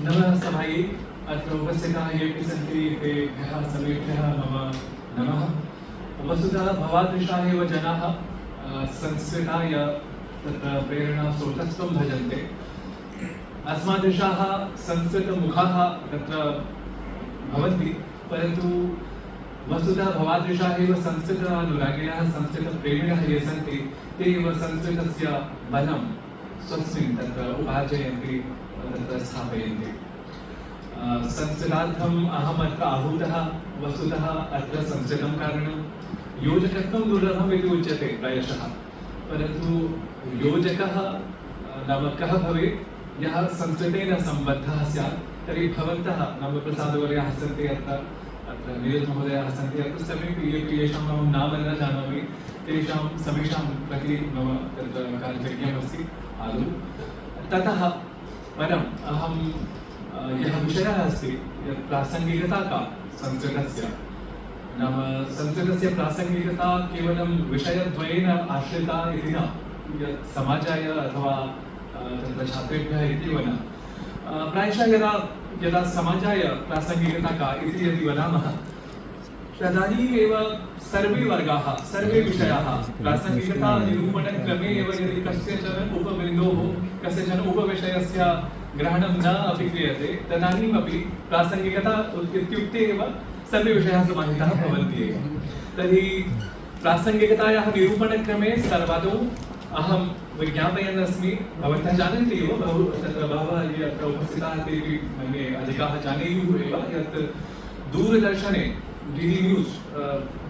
नमः सभायै अत्र उपस्थिताः येऽपि सन्ति तेभ्यः सर्वेभ्यः मम नमः। वस्तुतः भवादृशाः एव जनाः संस्कृताय तत्र प्रेरणास्रोतस्त्वं भजन्ते। अस्मादृशाः संस्कृतमुखाः तत्र भवन्ति, परन्तु वस्तुतः भवादृशाः एव संस्कृतानुरागिणः संस्कृतप्रेमिणः ये सन्ति ते एव संस्कृतस्य बलं स्वस्मिन् तत्र उपार्जयन्ति, तत्र स्थापयन्ति। संस्कृतार्थम् अहम् अत्र आहूतः। वस्तुतः अत्र संस्कृतं कारणं योजकत्वं दुर्लभम् इति उच्यते प्रायशः, परन्तु योजकः नाम कः भवेत् यः संस्कृतेन सम्बद्धः स्यात्। तर्हि भवन्तः नाम प्रसादवर्याः सन्ति अत्र नीरज महोदयाः सन्ति अत्र समीपे येषाम् अहं नाम न जानामि तेषां समेषां प्रति मम तत्र कार्यज्ञमस्ति आदौ। ततः परम् अहं यः विषयः अस्ति यत् प्रासङ्गिकता का संस्कृतस्य, नाम संस्कृतस्य प्रासङ्गिकता केवलं विषयद्वयेन आश्रिता इति न, यत् समाजाय अथवा तत्र छात्रेभ्यः इत्येव न। प्रायशः यदा समाजाय प्रासङ्गिकता का इति यदि वदामः तदानीम् एव सर्वे वर्गाः सर्वे विषयाः प्रासङ्गिकता निरूपणक्रमे एव यदि कस्यचन उपबिन्दोः कस्यचन उपविषयस्य ग्रहणं न अपि क्रियते तदानीमपि प्रासङ्गिकता इत्युक्ते एव सर्वे विषयाः समाहिताः भवन्ति एव। तर्हि प्रासङ्गिकतायाः निरूपणक्रमे सर्वादौ अहं विज्ञापयन् अस्मि। भवन्तः जानन्ति एव, तत्र बहवः ये अत्र उपस्थिताः तेपि मन्ये अधिकाः जानेयुः एव यत् दूरदर्शने डीडी न्यूज़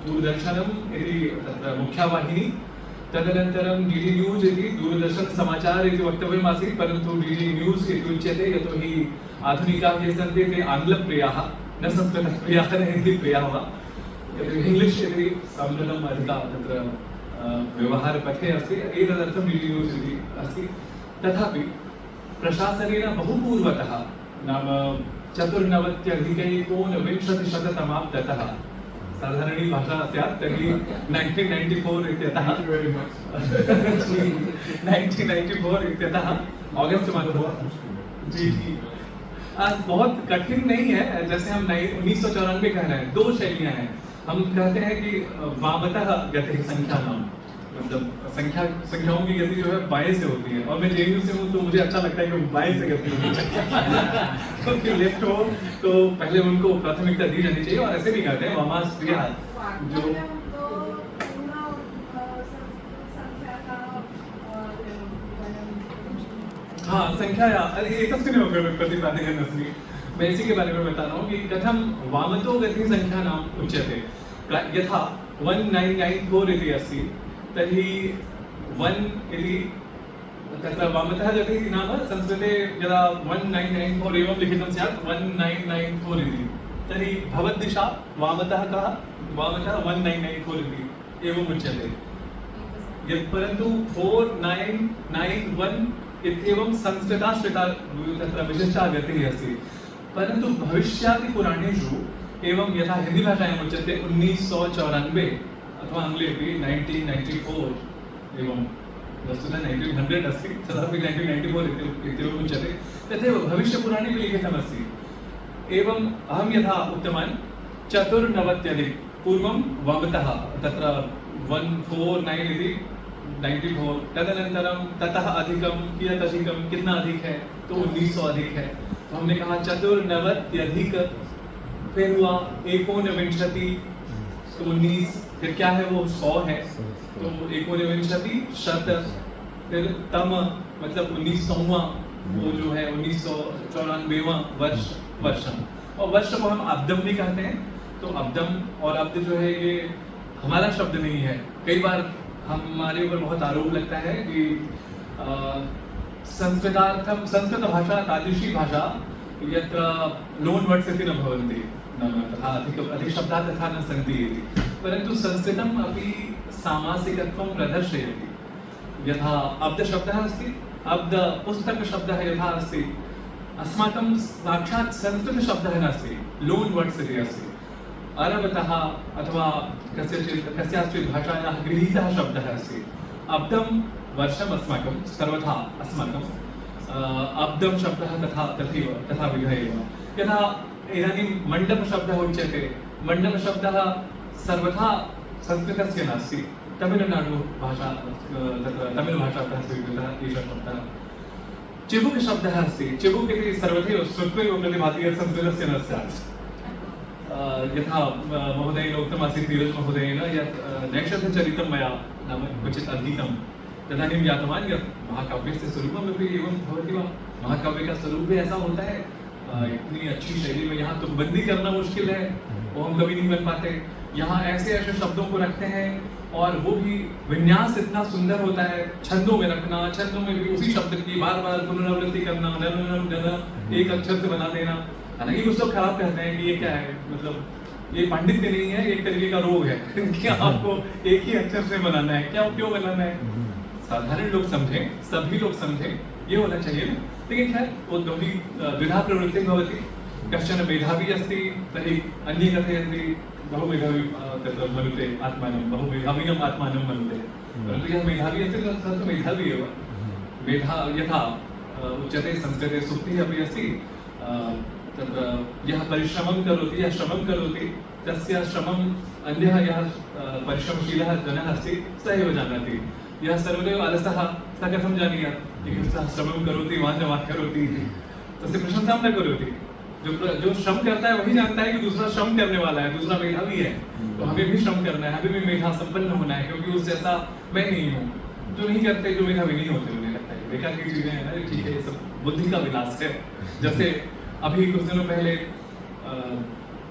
दूरदर्शनम् इति तत्र मुख्यवाहिनी, तदनन्तरं डीडी न्यूज़ इति दूरदर्शन समाचार इति वक्तव्यमासीत्, परन्तु डीडी न्यूज़ इति उच्यते यतोहि आधुनिकाः ये सन्ति ते आङ्ग्लप्रियाः न संस्कृतप्रियाः न हिन्दीप्रियाः वा, इंग्लिश् इति संस्कृतम् अधिका तत्र व्यवहारपथे अस्ति, एतदर्थं डीडी न्यूज़ इति अस्ति। तथापि प्रशासनेन बहु पूर्वतः नाम 94,1990-तः साधारणी भाषा स्यात् तर्हि 1994 इत्यतः 1994 इत्यतः अगस्त माह जी आज बहुत कठिन नहीं है। जैसे हम 1994 कह रहे हैं, दो शैलियां हैं। हम कहते हैं कि वामतः गति संख्या नाम, मतलब संख्याओं की गति जो है बाएं से होती है, और मैं जेएनयू से हूँ तो मुझे अच्छा लगता है कि बाएं से गति होनी चाहिए क्योंकि लेफ्ट हो तो पहले उनको प्राथमिकता दी जानी चाहिए। और ऐसे भी कहते हैं वामास्त्रिया जो हाँ संख्या एकस्मिन् प्रतिपादयन् अस्मि। मैं इसी के बारे में बता रहा हूँ कि कथम वामतो गति संख्या नाम उच्यते। यथा 1994 इति अस्ति तर्हि 1 इति तत्र वामतः गतिः नाम संस्कृते यदा 1994 एवं लिखितं स्यात् 1994 इति, तर्हि भवद्दिशा वामतः कः, वामतः 1994 इति एवम् उच्यते। यत् परन्तु 4991 इत्येवं संस्कृताश्रिता तत्र विशिष्टा गतिः अस्ति, परन्तु भविष्यादिपुराणेषु एवं यथा हिंदी भाषायाम् उच्यते 1994 अथवा आङ्ग्ले अपि 1994 एवं वस्तुतः 1900 अस्ति तथापि 1994 इत्येवम् उच्यते। तथैव भविष्यपुराणे अपि लिखितमस्ति। एवं अहं यथा उक्तवान् 94 पूर्वं वामतः तत्र 149 इति 94, तदनन्तरं ततः अधिकं कियत् अधिकं कितना अधिक है तो 1900 अधिक है, तो हमने कहा 94 फिर हुआ 19 तो 19, फिर क्या है वो 100 है तो 19 शत, फिर तम मतलब 1900वां वो जो है 1994वां वर्षम, और वर्ष को हम अब्दम भी कहते हैं। तो अब्दम और अब्द जो है ये हमारा शब्द नहीं है। कई बार हमारे ऊपर बहुत आरोप लगता है कि संस्कृतार्थं संस्कृतभाषा तादृशी भाषा यत्र लोन् वर्ड्स् इति न भवन्ति, नाम तथा अधिकशब्दाः तथा न सन्ति इति, परन्तु संस्कृतम् अपि सामासिकत्वं प्रदर्शयति। यथा अब्दशब्दः अस्ति, अब्दपुस्तकशब्दः यथा अस्ति, अस्माकं साक्षात् संस्कृतशब्दः नास्ति, लोन् वर्ड्स् इति अस्ति। अरबतः अथवा कस्याचित् भाषायाः गृहीतः शब्दः अस्ति। अब्दं वर्षम् अस्माकं सर्वथा अस्माकं अब्दं शब्दः तथाविधः एव। यथा इदानीं मण्डपशब्दः उच्यते, मण्डपशब्दः सर्वथा संस्कृतस्य नास्ति, तमिळुनाडुभाषा तत्र तमिळुभाषातः स्वीकृतः एषः शब्दः। चिबुक शब्दः अस्ति, चिबुक इति सर्वथैव श्रुत्वैव प्रतिभाति यत् संस्कृतस्य न स्यात्। यथा महोदयेन उक्तमासीत् नीरज महोदयेन यत् नैषधचरितं मया नाम क्वचित् अधीतं, तदानीं ज्ञातवान् यत् महाकाव्यस्य स्वरूपमपि एवं भवति वा। महाकाव्य का स्वरूप भी ऐसा होता है, इतनी अच्छी शैली में यहाँ तुकबंदी करना मुश्किल है, वो हम कभी नहीं बन पाते। यहाँ ऐसे ऐसे शब्दों को रखते हैं और वो भी विन्यास इतना सुंदर होता है, छंदों में रखना, छंदों में भी उसी शब्द की बार बार पुनरावृत्ति करना, एक अक्षर से बना देना। हालांकि कुछ लोग खराब कहते हैं कि ये क्या है, मतलब ये पांडित्य नहीं है, एक तरीके का रोग है कि आपको एक ही अक्षर से बनाना है, क्या क्यों बनाना है। साधारण लोग समझें, सभी लोग समझें, ये होना चाहिए ना। लेकिन खैर वो दोन्ही द्विधा प्रवृत्तिः भवति, कश्चन मेधावी अस्ति तर्हि अन्ये कथयन्ति बहुमेधावी तत्र मनुते आत्मानं, बहुमेधाविनम् आत्मानं मनुते। परन्तु यः मेधावी अस्ति सः तु मेधावी एव। मेधा यथा उच्यते संस्कृते सूक्तिः अपि अस्ति, तत्र यः परिश्रमं करोति, यः श्रमं करोति, तस्य श्रमम् अन्यः यः परिश्रमशीलः जनः अस्ति स एव जानाति। यः सर्वदैव अलसः सः कथं जानीयात्, सः श्रमं करोति वा न वा करोति, तस्य प्रशंसां न करोति। जो श्रम करता है वही जानता है कि दूसरा श्रम करने वाला है, दूसरा मेधावी है, तो हमें भी श्रम करना है, हमें भी मेधा संपन्न होना है, क्योंकि उस जैसा मैं नहीं हूँ। जो नहीं करते, जो मेधावी नहीं होते, उन्हें लगता है बेकार की चीजें हैं ना, ठीक है, ये सब बुद्धि का विनाश है। जैसे अभी कुछ दिनों पहले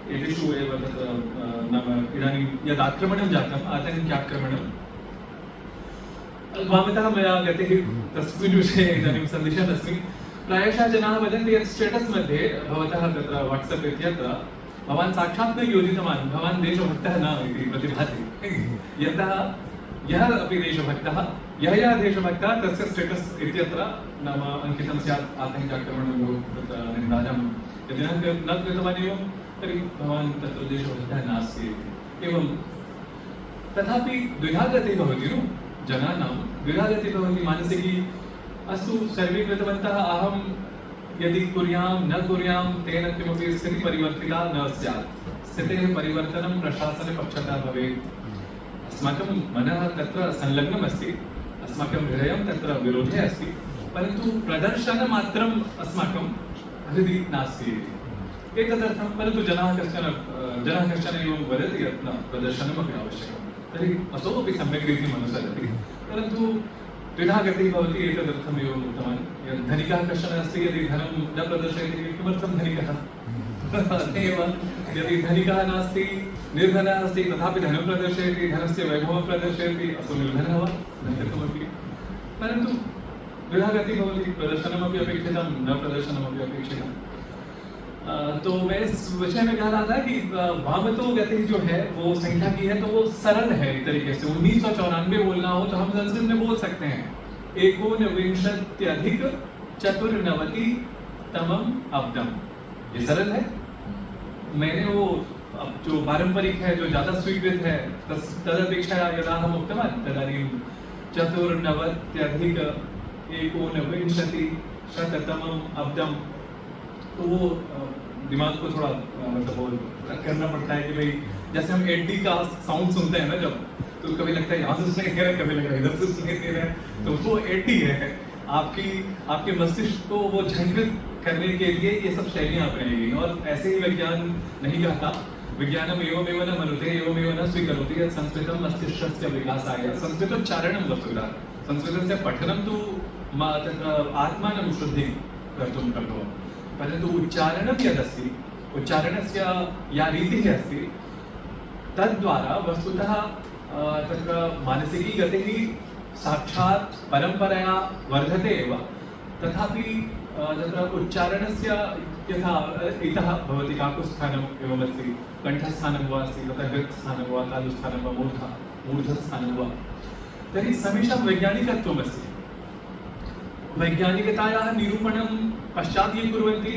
एतेषु एव तत्र नाम इदानीं यद् आक्रमणं जातम्, आतङ्क्याक्रमणं, वामतः मया गतिः तस्मिन् विषये इदानीं सन्दिशन् अस्मि। प्रायशः जनाः वदन्ति यत् स्टेटस् मध्ये भवतः तत्र वाट्सप् इत्यत्र भवान् साक्षात् न योजितवान्, भवान् देशभक्तः न इति प्रतिभाति। यतः यः अपि देशभक्तः, यः देशभक्तः तस्य स्टेटस् इत्यत्र नाम अंकितं स्यात् आतङ्क्याक्रमणं तत्र निन्दायां यदि न कृतवान् एवं तर्हि भवान् तत्र देशभक्तः नास्ति एवं। तथापि द्विधा गतिः भवति नु जनानां, द्विधा गतिः भवति मानसिकी। अस्तु सर्वे कृतवन्तः, अहं यदि कुर्यां न कुर्यां तेन किमपि स्थितिः परिवर्तिता न स्यात्। स्थितेः परिवर्तनं प्रशासनपक्षतः भवेत्। अस्माकं मनः तत्र संलग्नम् अस्ति, अस्माकं हृदयं तत्र विरोधे अस्ति, परन्तु प्रदर्शनमात्रम् अस्माकं हृदि नास्ति एतदर्थं। परन्तु जनाः कश्चन एवं वदति यत् न प्रदर्शनमपि आवश्यकं, तर्हि असौ अपि सम्यक् रीतिम् अनुसरति। परन्तु द्विधा गतिः भवति, एतदर्थम् एवम् उक्तवान्। यत् धनिकः कश्चन अस्ति, यदि धनं न प्रदर्शयति, किमर्थं धनिकः? अतएव यदि धनिकः नास्ति, निर्धनः अस्ति, तथापि धनं प्रदर्शयति, धनस्य वैभवं प्रदर्शयति, असौ निर्धनः वा? न कथमपि। परन्तु द्विधा गतिः भवति, प्रदर्शनमपि अपेक्षितं, न प्रदर्शनमपि अपेक्षितं। तो मैं इस विषय में कह रहा था कि वामतो गति जो है वो संख्या की है, तो वो सरल है एक तरीके से। 1994 बोलना हो तो हम संस्कृत में बोल सकते हैं 1994तमम् अब्दम्, ये सरल है। मैंने वो अब जो पारंपरिक है, जो ज्यादा स्वीकृत है, तदपेक्षया यदा हम उक्तवान् तदानीं 94,19,1 अब्दम्, तो वो दिमाग को थोड़ा मतलब करना पड़ता है कि भाई जैसे हम 80 का साउंड सुनते हैं ना जब, तो कभी लगता है यहाँ से सुनाई दे रहा है, कभी लगता है इधर से सुनाई दे रहा है, तो वो 80 है। आपके मस्तिष्क को वो झंझट करने के लिए ये सब शैलियाँ अपनाई गई। और ऐसे ही विज्ञान नहीं कहता विज्ञानम एवमेव न मनुते एवमेव न स्वीकरोति यत् संस्कृतं मस्तिष्कस्य विकासाय। संस्कृतोच्चारणं वस्तुतः, संस्कृतस्य पठनं तु तत्र आत्मानं शुद्धिं कर्तुं प्रभवति, परन्तु उच्चारणं यदस्ति, उच्चारणस्य या रीतिः अस्ति, तद्वारा वस्तुतः तत्र मानसिकी गतिः साक्षात् परम्परया वर्धते एव। तथापि तत्र उच्चारणस्य यथा इतः भवति काकुस्थानम् एवमस्ति, कण्ठस्थानं वा अस्ति, तथा हृत्स्थानं वा, तालुस्थानं वा, मूर्धस्थानं वा, तर्हि समेषां वैज्ञानिकत्वमस्ति। वैज्ञानिकतायाः निरूपणं पश्चात् ये कुर्वन्ति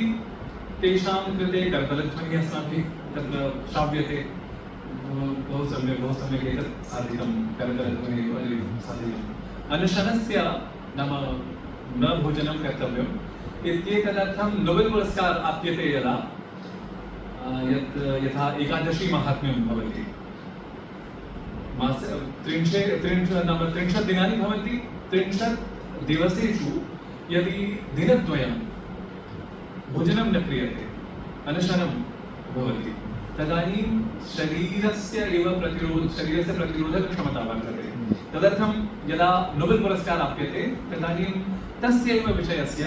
तेषां कृते करतलध्वनिः अस्माभिः तत्र श्राव्यते। बहु सम्यक् एतत् साधितं, करतलध्वनिः साधितम्। अनुशनस्य नाम न भोजनं कर्तव्यम् इत्येतदर्थं नोबेल् पुरस्कार आप्यते यदा यथा एकादशी महात्म्यं भवति मासे 30 दिनानि भवन्ति 30 दिवसेषु यदि दिनद्वयं भोजनं न क्रियते अनशनं भवति तदानीं शरीरस्य प्रतिरोधक्षमता वर्धते तदर्थं यदा नोबेल् पुरस्कार आप्यते तदानीं तस्यैव विषयस्य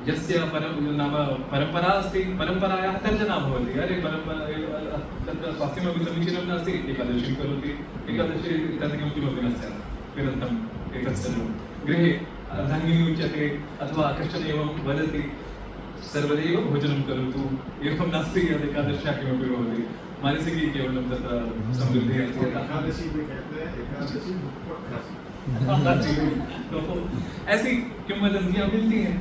यस्य परम्परा अस्ति परम्परायाः तर्जना भवति अरे परम्परा तत्र स्वास्थ्यमपि समीचीनं नास्ति एकादशीं करोति एकादशी तद् किमपि न स्यात् निरन्तरम् एतत् सर्वं गृहे अर्धाङ्गिनी उच्यते अथवा कश्चन एवं वदति सर्वदैव भोजनं करोतु एवं नास्ति यद् एकादश्याः किमपि भवति मानसिकी केवलं तत्र समृद्धिः अस्ति एकादशी में कहते हैं एकादशी तो ऐसी किंवदंतियां मिलती हैं।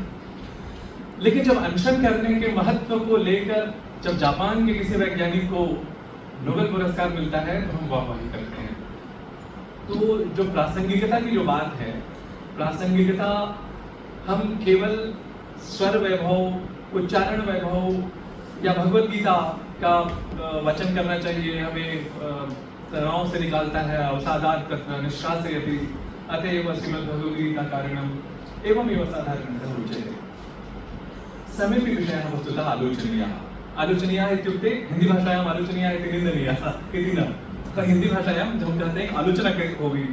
लेकिन जब अनशन करने के महत्व को लेकर जब जापान के किसी वैज्ञानिक को नोबेल पुरस्कार मिलता है तो हम वाहवाही करते हैं। तो जो प्रासंगिकता की जो बात है प्रासंगिकता हम केवल स्वर वैभव उच्चारण वैभव या भगवत गीता का वचन करना चाहिए हमें तनाव से निकालता है अवसादात् तत्र निश्कासयति अतएव श्रीमद्भगवद्गीता कारणम् एवमेव साधारणतः उच्यते। समेपि विषयाः वस्तुतः आलोचनीयाः इत्युक्ते हिंदी भाषायाम् आलोचनीयाः इति निंदनीयाः इति न। तो हिंदी भाषायां जब हम कहते हैं आलोचना होगी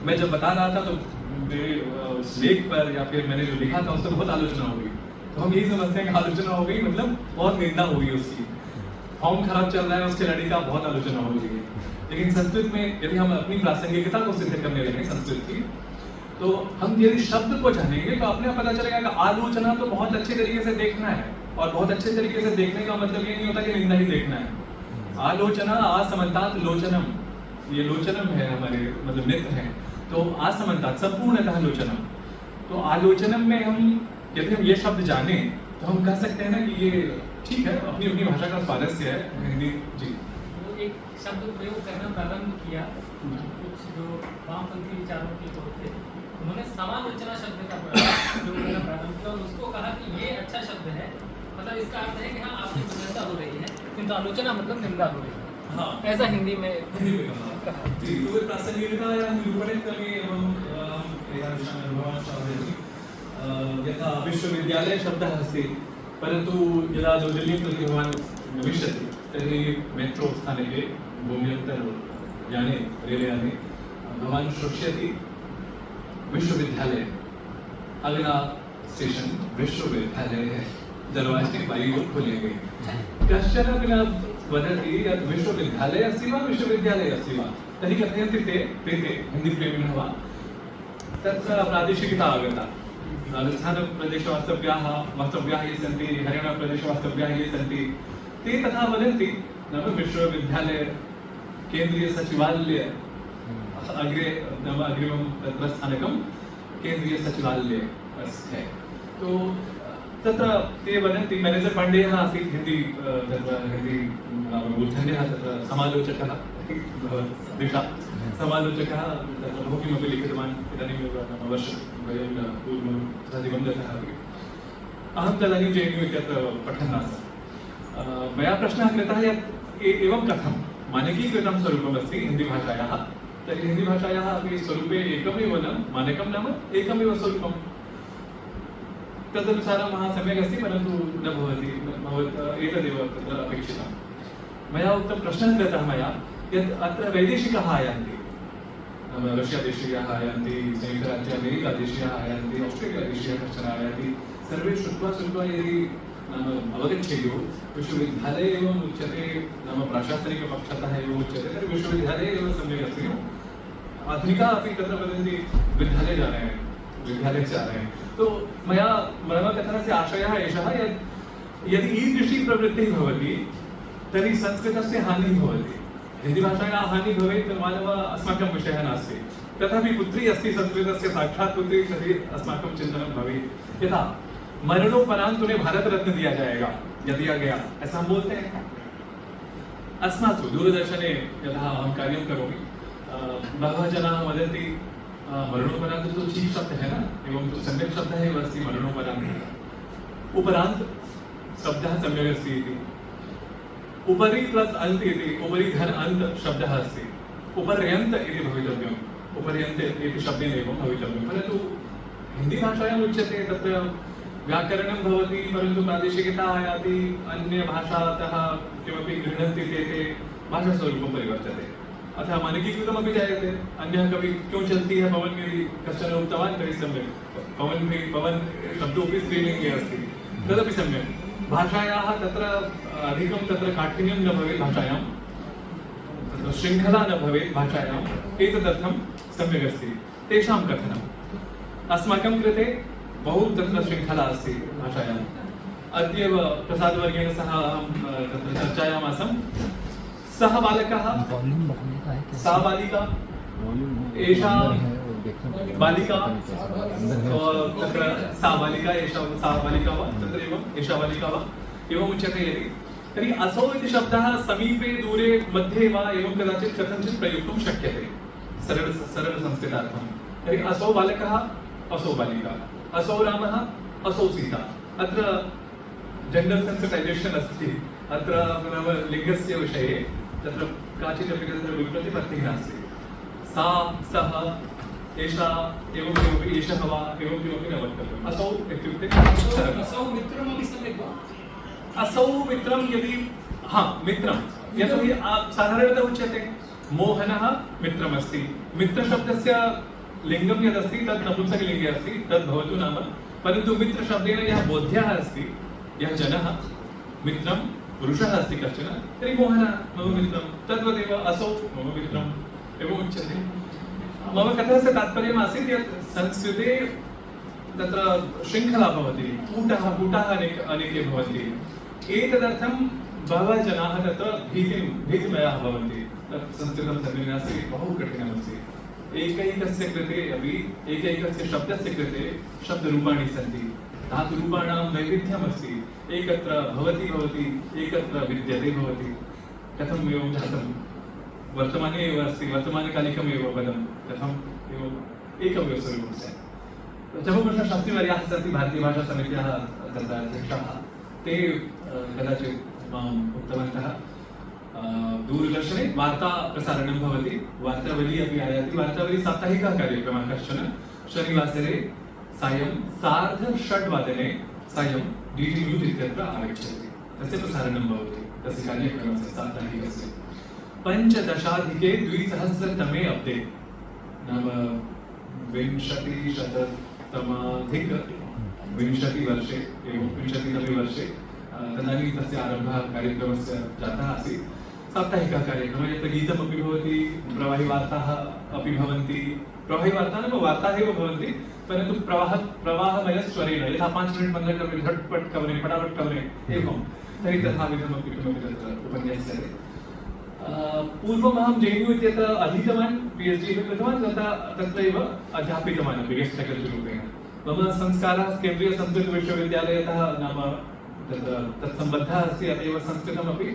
मैं जब बता रहा था तो मेरे उस लेख पर या फिर मैंने जो लिखा था उससे बहुत आलोचना होगी तो हम यही समझते हैं कि आलोचना हो गई मतलब बहुत निंदा होगी उसकी फॉर्म खराब चल रहा है उसके लड़ी का बहुत आलोचना हो रही है। लेकिन संस्कृत में यदि हम अपनी प्रासंगिकता को सिद्ध करने लगे संस्कृत की तो हम यदि शब्द को जानेंगे तो अपने पता चलेगा कि आलोचना तो बहुत अच्छे तरीके से देखना है और बहुत अच्छे तरीके से देखने का मतलब ये नहीं होता कि निंदा ही देखना है। आलोचना आसमन्तात् लोचनम ये लोचनम है हमारे मतलब नृत्य है तो आसमन्तात् संपूर्णतः लोचनम। तो आलोचनम में हम यदि हम ये शब्द जाने तो हम कह सकते हैं ना कि ये ठीक है अपनी अपनी भाषा का स्वारस्य है हिंदी जी। एक शब्द प्रयोग करना प्रारंभ किया कुछ जो वामपंथी विचारों के लोग थे उन्होंने समालोचना शब्द का प्रयोग करना प्रारंभ किया और उसको कहा कि ये अच्छा शब्द है मतलब इसका अर्थ है कि हाँ आपकी प्रशंसा हो रही है किंतु आलोचना मतलब निंदा हो रही है। हाँ ऐसा हिंदी में कहा जी। तो प्रासंगिकता या निरूपणं करणे एवं यथा विश्वविद्यालय शब्दः अस्ति परन्तु यदा दिल्लीं प्रति भवान् गमिष्यति तर्हि मेट्रो स्थानके भूम्यन्तर्याने रेलयाने भवान् श्रोष्यति विश्वविद्यालय अगला स्टेशन विश्वविद्यालय दरवाजे बारी ओर खोलेंगे कश्चन न वदति यत् विश्वविद्यालय अस्ति वा विश्वविद्यालय अस्ति वा तर्हि कथयन्ति ते हिन्दीप्रेमिणः वा तत्र प्रादेशिकता आगता राजस्थानप्रदेशवास्तव्याः ये सन्ति हरियाणाप्रदेशवास्तव्याः ये सन्ति ते तथा वदन्ति नाम विश्वविद्यालय केन्द्रीयसचिवालय अग्रे नाम अग्रिमं तत्र स्थानकं केन्द्रीयसचिवालय है। तो तत्र ते वदन्ति मैनेजर् पाण्डेयः आसीत् हिन्दी मूर्धन्यः तत्र समालोचकः दिशा समालोचकः तत्र बहु किमपि लिखितवान् इदानीमेव नाम वर्षद्वयं पूर्वं सः दिवङ्गतः अपि। अहं तदानीं JNU इत्यत्र पठन् आसम्। मया प्रश्नः कृतः यत् एवं कथं मानकीकृतं स्वरूपमस्ति हिन्दीभाषायाः तर्हि हिन्दीभाषायाः अपि स्वरूपे एकमेव न मानकं नाम एकमेव स्वरूपं तदनुसारं सम्यक् अस्ति परन्तु न भवति एतदेव तत्र अपेक्षितं। मया उक्तं प्रश्नः कृतः मया यत् अत्र वैदेशिकाः आयान्ति रष्यादेशीयाः आयान्ति संयुक्तराज्य अमेरिकादेशीयाः आयान्ति आस्ट्रेलियादेशीयः कश्चन आयाति सर्वे श्रुत्वा यदि नाम अवगच्छेयुः विश्वविद्यालये एवम् उच्यते नाम प्राशासनिकपक्षतः एव उच्यते तर्हि विश्वविद्यालये एव सम्यक् अस्ति आधुनिकाः अपि तत्र वदन्ति विद्यालये जा रहे हैं विद्यालये जा रहे हैं। तो मम कथनस्य आशयः एषः यत् यदि ईदृशी प्रवृत्तिः भवति तर्हि संस्कृतस्य हानिः भवति। हिन्दीभाषायाः हानिः भवेत् मानव अस्माकं विषयः नास्ति तथापि पुत्री अस्ति संस्कृतस्य साक्षात् पुत्री तर्हि अस्माकं चिन्तनं भवेत्। यथा मरणोपरांत उन्हें भारत रत्न दिया जाएगा या दिया गया ऐसा हम बोलते हैं। अस्मासु दूरदर्शने यथा अहं कार्यं करोमि बहवः जनाः वदन्ति मरणोपरांत तो ठीक शब्द है ना, एवं तो सम्यक् शब्दः एव अस्ति मरणोपरांत। उपरांत शब्दः सम्यक् अस्ति इति। उपरि प्लस् अन्त इति, उपरि धन अन्त शब्दः अस्ति। उपर्यन्त इति भवितव्यम्, उपर्यन्त इति शब्देन एव भवितव्यं। परन्तु हिन्दीभाषायाम् उच्यते तत्र व्याकरणं भवति, परन्तु प्रादेशिकता आयाति, अन्यभाषातः किमपि गृह्णन्ति ते भाषास्वरूपं परिवर्तते। अतः अनङ्गीकृतमपि जायते। अन्यः कवि क्यों चलती है पवन यदि कश्चन उक्तवान् तर्हि सम्यक्। पवन शब्दोऽपि स्त्रीलिङ्गे अस्ति, तदपि सम्यक्। भाषायाः तत्र अधिकं तत्र काठिन्यं न भवेत्, भाषायां तत्र शृङ्खला न भवेत् भाषायाम्, एतदर्थं सम्यक् अस्ति तेषां कथनम्। अस्माकं कृते बहु तत्र शृङ्खला अस्ति भाषायाम्। अद्यैव प्रसादवर्येण सह अहं तत्र चर्चायाम् आसम्। सः बालकः, सा बालिका, एषा बालिका, तत्र सा बालिका, एषा सा बालिका वा, तत्र एवम् एषा बालिका वा, एवम् उच्यते यदि, तर्हि असौ इति शब्दः समीपे दूरे मध्ये वा एवं कदाचित् कथञ्चित् प्रयोक्तुं शक्यते सरलसंस्कृतार्थं। तर्हि असौ बालकः, असौ बालिका, असौ रामः, असौ सीता। अत्र जेण्डर् सेन्सिटैजेशन् अस्ति। अत्र नाम लिङ्गस्य विषये तत्र काचिदपि तत्र विप्रतिपत्तिः नास्ति। सा, सः, एषा, एवं किमपि, एषः वा, एवं किमपि न वक्तव्यम्। असौ इत्युक्ते असौ मित्रमपि सम्यक् वा? असौ मित्रं यदि, हाँ मित्रं, यतोहि साधारणतः उच्यते मोहनः मित्रमस्ति। मित्रशब्दस्य लिङ्गं यदस्ति तत् नपुंसकलिङ्गे अस्ति, तद् भवतु नाम। परन्तु मित्रशब्देन यः बोध्यः अस्ति, यः जनः मित्रं पुरुषः अस्ति कश्चन, तर्हि मोहनः मम मित्रं, तद्वदेव असौ मम मित्रम् एवम् उच्यते। मम कथनस्य तात्पर्यम् आसीत् यत् संस्कृते तत्र शृङ्खला भवति, कूटाः अनेके भवन्ति। एतदर्थं बहवः जनाः तत्र भीतिमयाः भवन्ति। तत् संस्कृतं सर्वे नास्ति, बहु कठिनमस्ति। एकैकस्य कृते अपि, एकैकस्य शब्दस्य कृते शब्दरूपाणि सन्ति, धातुरूपाणां वैविध्यमस्ति। एकत्र भवति, एकत्र विद्यते भवति। कथम् एवं जातं? वर्तमाने एव अस्ति, वर्तमानकालिकम् एव पदं कथम् एवम् एकमेव स्वरूपं स्यात्। जम्मूकृष्णशास्त्रीवर्याः सन्ति, भारतीयभाषासमित्याः तत्र अध्यक्षाः। ते कदाचित् माम् उक्तवन्तः, दूरदर्शने वार्ता प्रसारणं भवति, वार्तावली अपि आयाति। वार्तावली साप्ताहिकः कार्यक्रमः कश्चन शनिवासरे सायं 6:30 सायं DD न्यूस् इत्यत्र आगच्छति। तस्य प्रसारणं भवति, तस्य कार्यक्रमस्य साप्ताहिकस्य 15-2000 अब्दे, नाम 20-शततमाधिक-20 वर्षे एवं 20तमे वर्षे तदानीं तस्य आरम्भः कार्यक्रमस्य जातः आसीत्। साप्ताहिकः कार्यक्रमः, यत्र गीतमपि भवति, प्रवाहिवार्ताः अपि भवन्ति। प्रवाहिवार्ताः नाम वार्ताः एव भवन्ति, परन्तु प्रवाहमयस्वरेण, यथा 5 मिनिट् 15 कवरे झट्पट् कवरे फटाफट् कवरे एवं, तर्हि तथाविधमपि किमपि तत्र उपन्यास्यते। पूर्वमहं JNU इत्यत्र अधीतवान्, PhD अपि कृतवान्, तत्रैव अध्यापितवान् अपि गेस्ट् फैकल्टी रूपेण। मम संस्कारः केन्द्रीयसंस्कृतविश्वविद्यालयतः नाम तत्सम्बद्धः अस्ति, अत एव संस्कृतमपि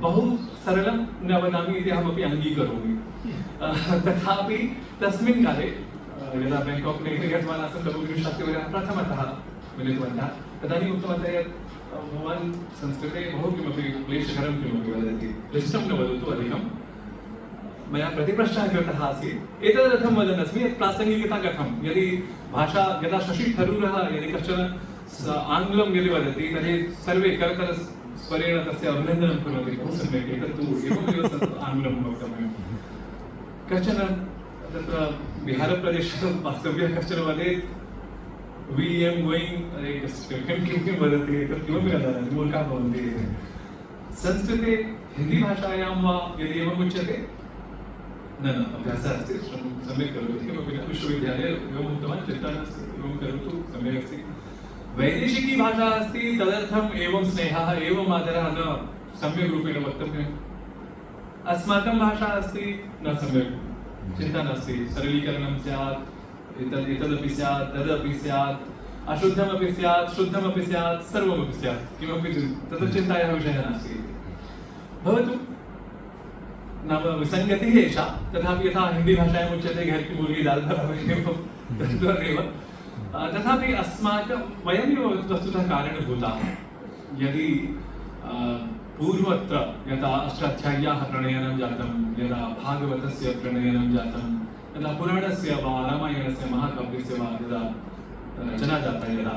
बहु सरलं न वदामि इति अहमपि अङ्गीकरोमि। तथापि तस्मिन् काले यदा बेङ्काक् नगरे गतवान् आसं, शास्त्रीवर्यः प्रथमतः मिलितवन्तः। तदानीम् उक्तवन्तः यत् भवान् संस्कृते बहु किमपि क्लेशकरं किमपि वदति, क्लिष्टं न वदतु अधिकं। मया प्रतिप्रश्नः कृतः आसीत्, एतदर्थं वदन् अस्मि यत् प्रासङ्गिकता कथं। यदि भाषा, यदा शशि थरूरः यदि कश्चन आङ्ग्लं यदि वदति, तर्हि सर्वे करकरस्वरेण तस्य अभिनन्दनं कुर्वन्ति, बहु सम्यक्, एतत्तु एवमेव आङ्ग्लं वक्तव्यम्। कश्चन तत्र बिहारप्रदेशः वास्तव्यः कश्चन वदेत्, we am going, किं वदति, एतत् किमपि न जानाति, मूर्खाः भवन्ति। संस्कृते हिन्दीभाषायां वा यदि एवम् उच्यते, न अभ्यासः अस्ति, सम्यक् करोतु, किमपि न, विश्वविद्यालये एवम् उक्तवान्, चिन्ता नास्ति, एवं करोतु, सम्यक् अस्ति। वैदेशिकी भाषा अस्ति, तदर्थम् एवं स्नेहः, एवम् आदरः न सम्यक् रूपेण वक्तव्यम्। अस्माकं भाषा अस्ति, न सम्यक्, चिन्ता नास्ति, सरलीकरणं स्यात्, एतदपि स्यात्, तदपि स्यात्, अशुद्धमपि स्यात्, शुद्धमपि स्यात्, सर्वमपि स्यात्, किमपि तत्र चिन्तायाः विषयः नास्ति। भवतु, नाम विसङ्गतिः एषा, तथापि यथा हिन्दीभाषायाम् उच्यते घर की मुर्गी दाल बराबर तद्वदेव। तथापि अस्माकं वयमेव वस्तुतः कारणभूताः। यदि पूर्वत्र यथा अष्टाध्याय्याः प्रणयनं जातं, यदा भागवतस्य प्रणयनं जातं, यदा पुराणस्य वा रामायणस्य महाकाव्यस्य वा यदा रचना जाता यदा,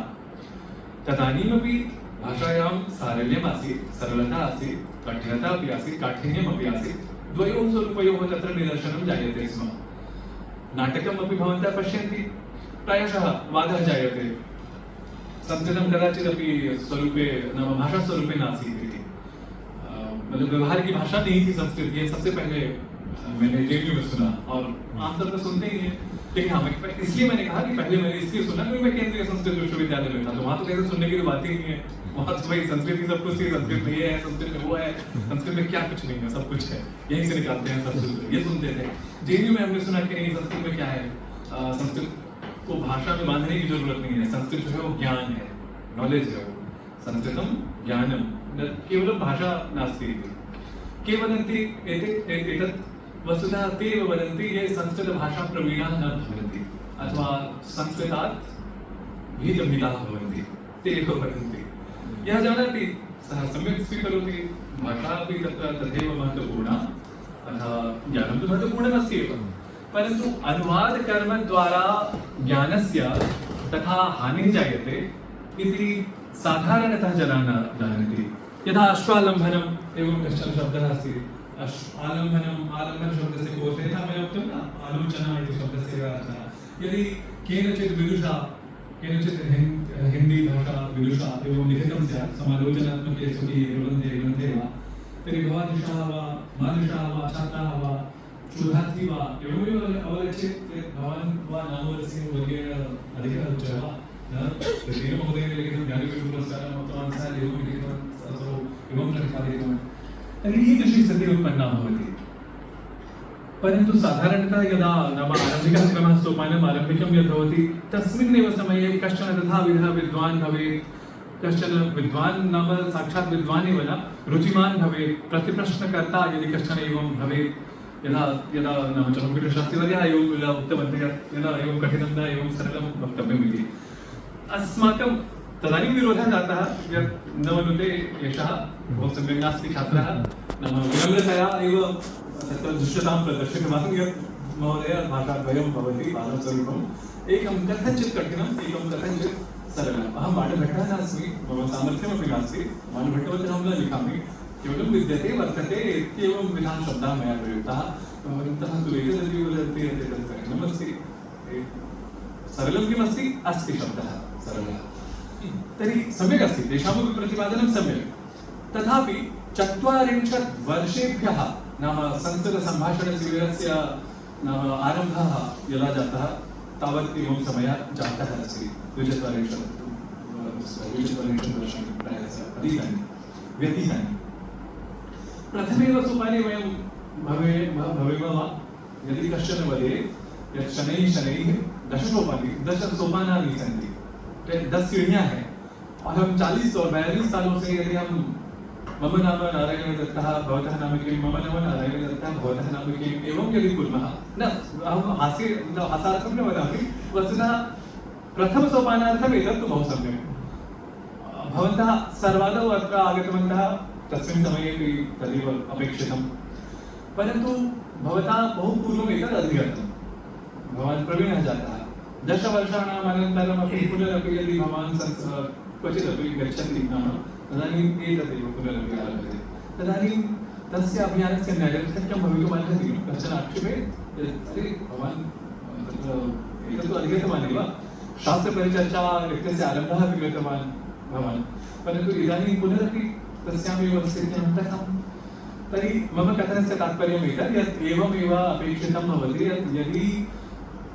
तदानीमपि भाषायां सारल्यम् आसीत्, सरलता आसीत्, कठिनता अपि आसीत्, काठिन्यमपि आसीत्। द्वयोः स्वरूपयोः तत्र निदर्शनं जायते स्म। नाटकम् अपि भवन्तः पश्यन्ति, प्रायशः वादः जायते, संस्कृतं कदाचिदपि स्वरूपे नाम भाषास्वरूपे नासीत् इति। मतलब व्यवहार की भाषा नहीं थी संस्कृत, ये सबसे पहले मैंने रेडियो में सुना और आमतौर पर सुनते ही हैं। लेकिन हाँ, इसलिए मैंने कहा कि पहले मैंने इसलिए सुना क्योंकि मैं केंद्रीय संस्कृत विश्वविद्यालय में था, तो वहाँ तो कैसे सुनने की तो बात ही नहीं है। वहाँ तो भाई संस्कृत ही सब कुछ थी, संस्कृत में ये है, संस्कृत में वो है, संस्कृत में क्या कुछ नहीं है, सब कुछ है, यहीं से निकालते हैं सब सूत्र, ये सुनते थे। जेएनयू में हमने सुना कि नहीं, संस्कृत में क्या है, संस्कृत को भाषा में बांधने की जरूरत नहीं है, संस्कृत जो है वो ज्ञान है, नॉलेज है वो, संस्कृतम ज्ञानम, केवलं भाषा नास्ति इति। के वदन्ति एतत् वस्तुतः ते एव वदन्ति ये संस्कृतभाषा प्रवीणाः न भवन्ति अथवा संस्कृतात् भीतभीताः भवन्ति, ते एव वदन्ति। यः जानाति सः सम्यक् स्वीकरोति, भाषा अपि तत्र तथैव महत्त्वपूर्णा, अतः ज्ञानं तु महत्त्वपूर्णमस्ति एव, परन्तु अनुवादकर्मद्वारा ज्ञानस्य तथा हानिः जायते इति साधारणतः जनाः न जानन्ति। यथा अश्वालम्बनम् एवं कश्चन शब्दः अस्ति, आलम्बनशब्दस्य कोऽर्थः, यथा मया उक्तं न, आलोचना इति शब्दस्य अर्थः। यदि केनचित् विदुषा, केनचित् हिन्दीभाषा विदुषा एवं लिखितं स्यात् समालोचनात्मके स्वकीये ग्रन्थे वा, तर्हि भवादृशाः वा मादृशाः वा छात्राः वा शोधार्थी वा एवमेव अवगच्छेत् यत् भवान् वा नामवरसिंहवर्येण अधिकः उच्चः वा न, तेन महोदयेन लिखितं ज्ञानपीठपुरस्कारम् उक्तवान् सः एवं लिखितवान्, असौ एवं प्रतिपादितवान्, तर्हि ईदृशी स्थितिः उत्पन्ना भवति। परन्तु साधारणतः यदा नाम आरम्भिकः क्रमः सोपानम् आरम्भिकं यद् भवति तस्मिन्नेव समये कश्चन तथाविधः विद्वान् भवेत्, कश्चन विद्वान् नाम साक्षात् विद्वान् एव न, रुचिमान् भवेत्, प्रतिप्रश्नकर्ता यदि कश्चन एवं भवेत्, यदा यदा नाम चन्द्रशेखरशास्त्रीवर्यः एवं उक्तवन्तः यदा एवं कठिनं न एवं सरलं वक्तव्यम् इति। अस्माकं तदानीं विरोधः जातः यत् न मनुते एषः बहु सम्यक् नास्ति छात्रः, नाम विनम्रतया एव तत्र दृश्यतां प्रदर्शितवान् यत् महोदय भाषाद्वयं भवति पादस्वरूपम्, एकं कथञ्चित् कठिनम्, एकं कथञ्चित् सरलम्। अहं बाणभट्टः नास्मि, मम सामर्थ्यमपि नास्ति, बाणभट्टवत् अहं न लिखामि, केवलं विद्यते वर्तते इत्येवं विधान् शब्दाः मया प्रयुक्ताः। भवन्तः तु एतदपि वदन्ति यत् एतत् कठिनमस्ति, सरलं किमस्ति, अस्ति शब्दः सरलः, तर्हि सम्यक् अस्ति, तेषामपि प्रतिपादनं सम्यक्। तथापि 40 वर्षेभ्यः नाम संस्कृतसम्भाषणशिबिरस्य नाम आरम्भः यदा जातः तावत् एवं समयः जातः अस्ति, 40 वर्षाणि प्रायः व्यतीतानि। प्रथमेव सोपाने वयं भवेम वा, यदि कश्चन वदेत् यत् शनैः 10 सोपानानि सन्ति, 10 सीढ़ियां हैं, और हम 40 और 42 सालों से यदि हम मम नाम नारायण दत्तः भवतः नाम किं, मम नाम नारायण दत्तः भवतः नाम किम् एवं यदि कुर्मः, न अहं हासार्थं न वदामि, वस्तुतः प्रथमसोपानार्थम् एतत् तु बहु सम्यक्। भवन्तः सर्वादौ अत्र आगतवन्तः, तस्मिन् समयेपि तदेव अपेक्षितं, परन्तु भवता बहु पूर्वम् एतत् अधिगतं, भवान् प्रवीणः जातः। 10 वर्षाणाम् अनन्तरमपि पुनरपि यदि भवान् क्वचिदपि गच्छति नाम तदानीम् एतदेव पुनरपि आरभ्यते, तदानीं तस्य अभियानस्य नैरर्थक्यं भवितुमर्हति। कश्चन आक्षेपेत् अरे भवान् तत्र एतत् तु अधिगतवान् एव, शास्त्रपरिचर्चा इत्यस्य आरम्भः अपि कृतवान् भवान्, परन्तु इदानीं पुनरपि तस्यामेव स्थित्यां कथं? तर्हि मम कथनस्य तात्पर्यम् एतत् यत् एवमेव अपेक्षितं भवति यत् यदि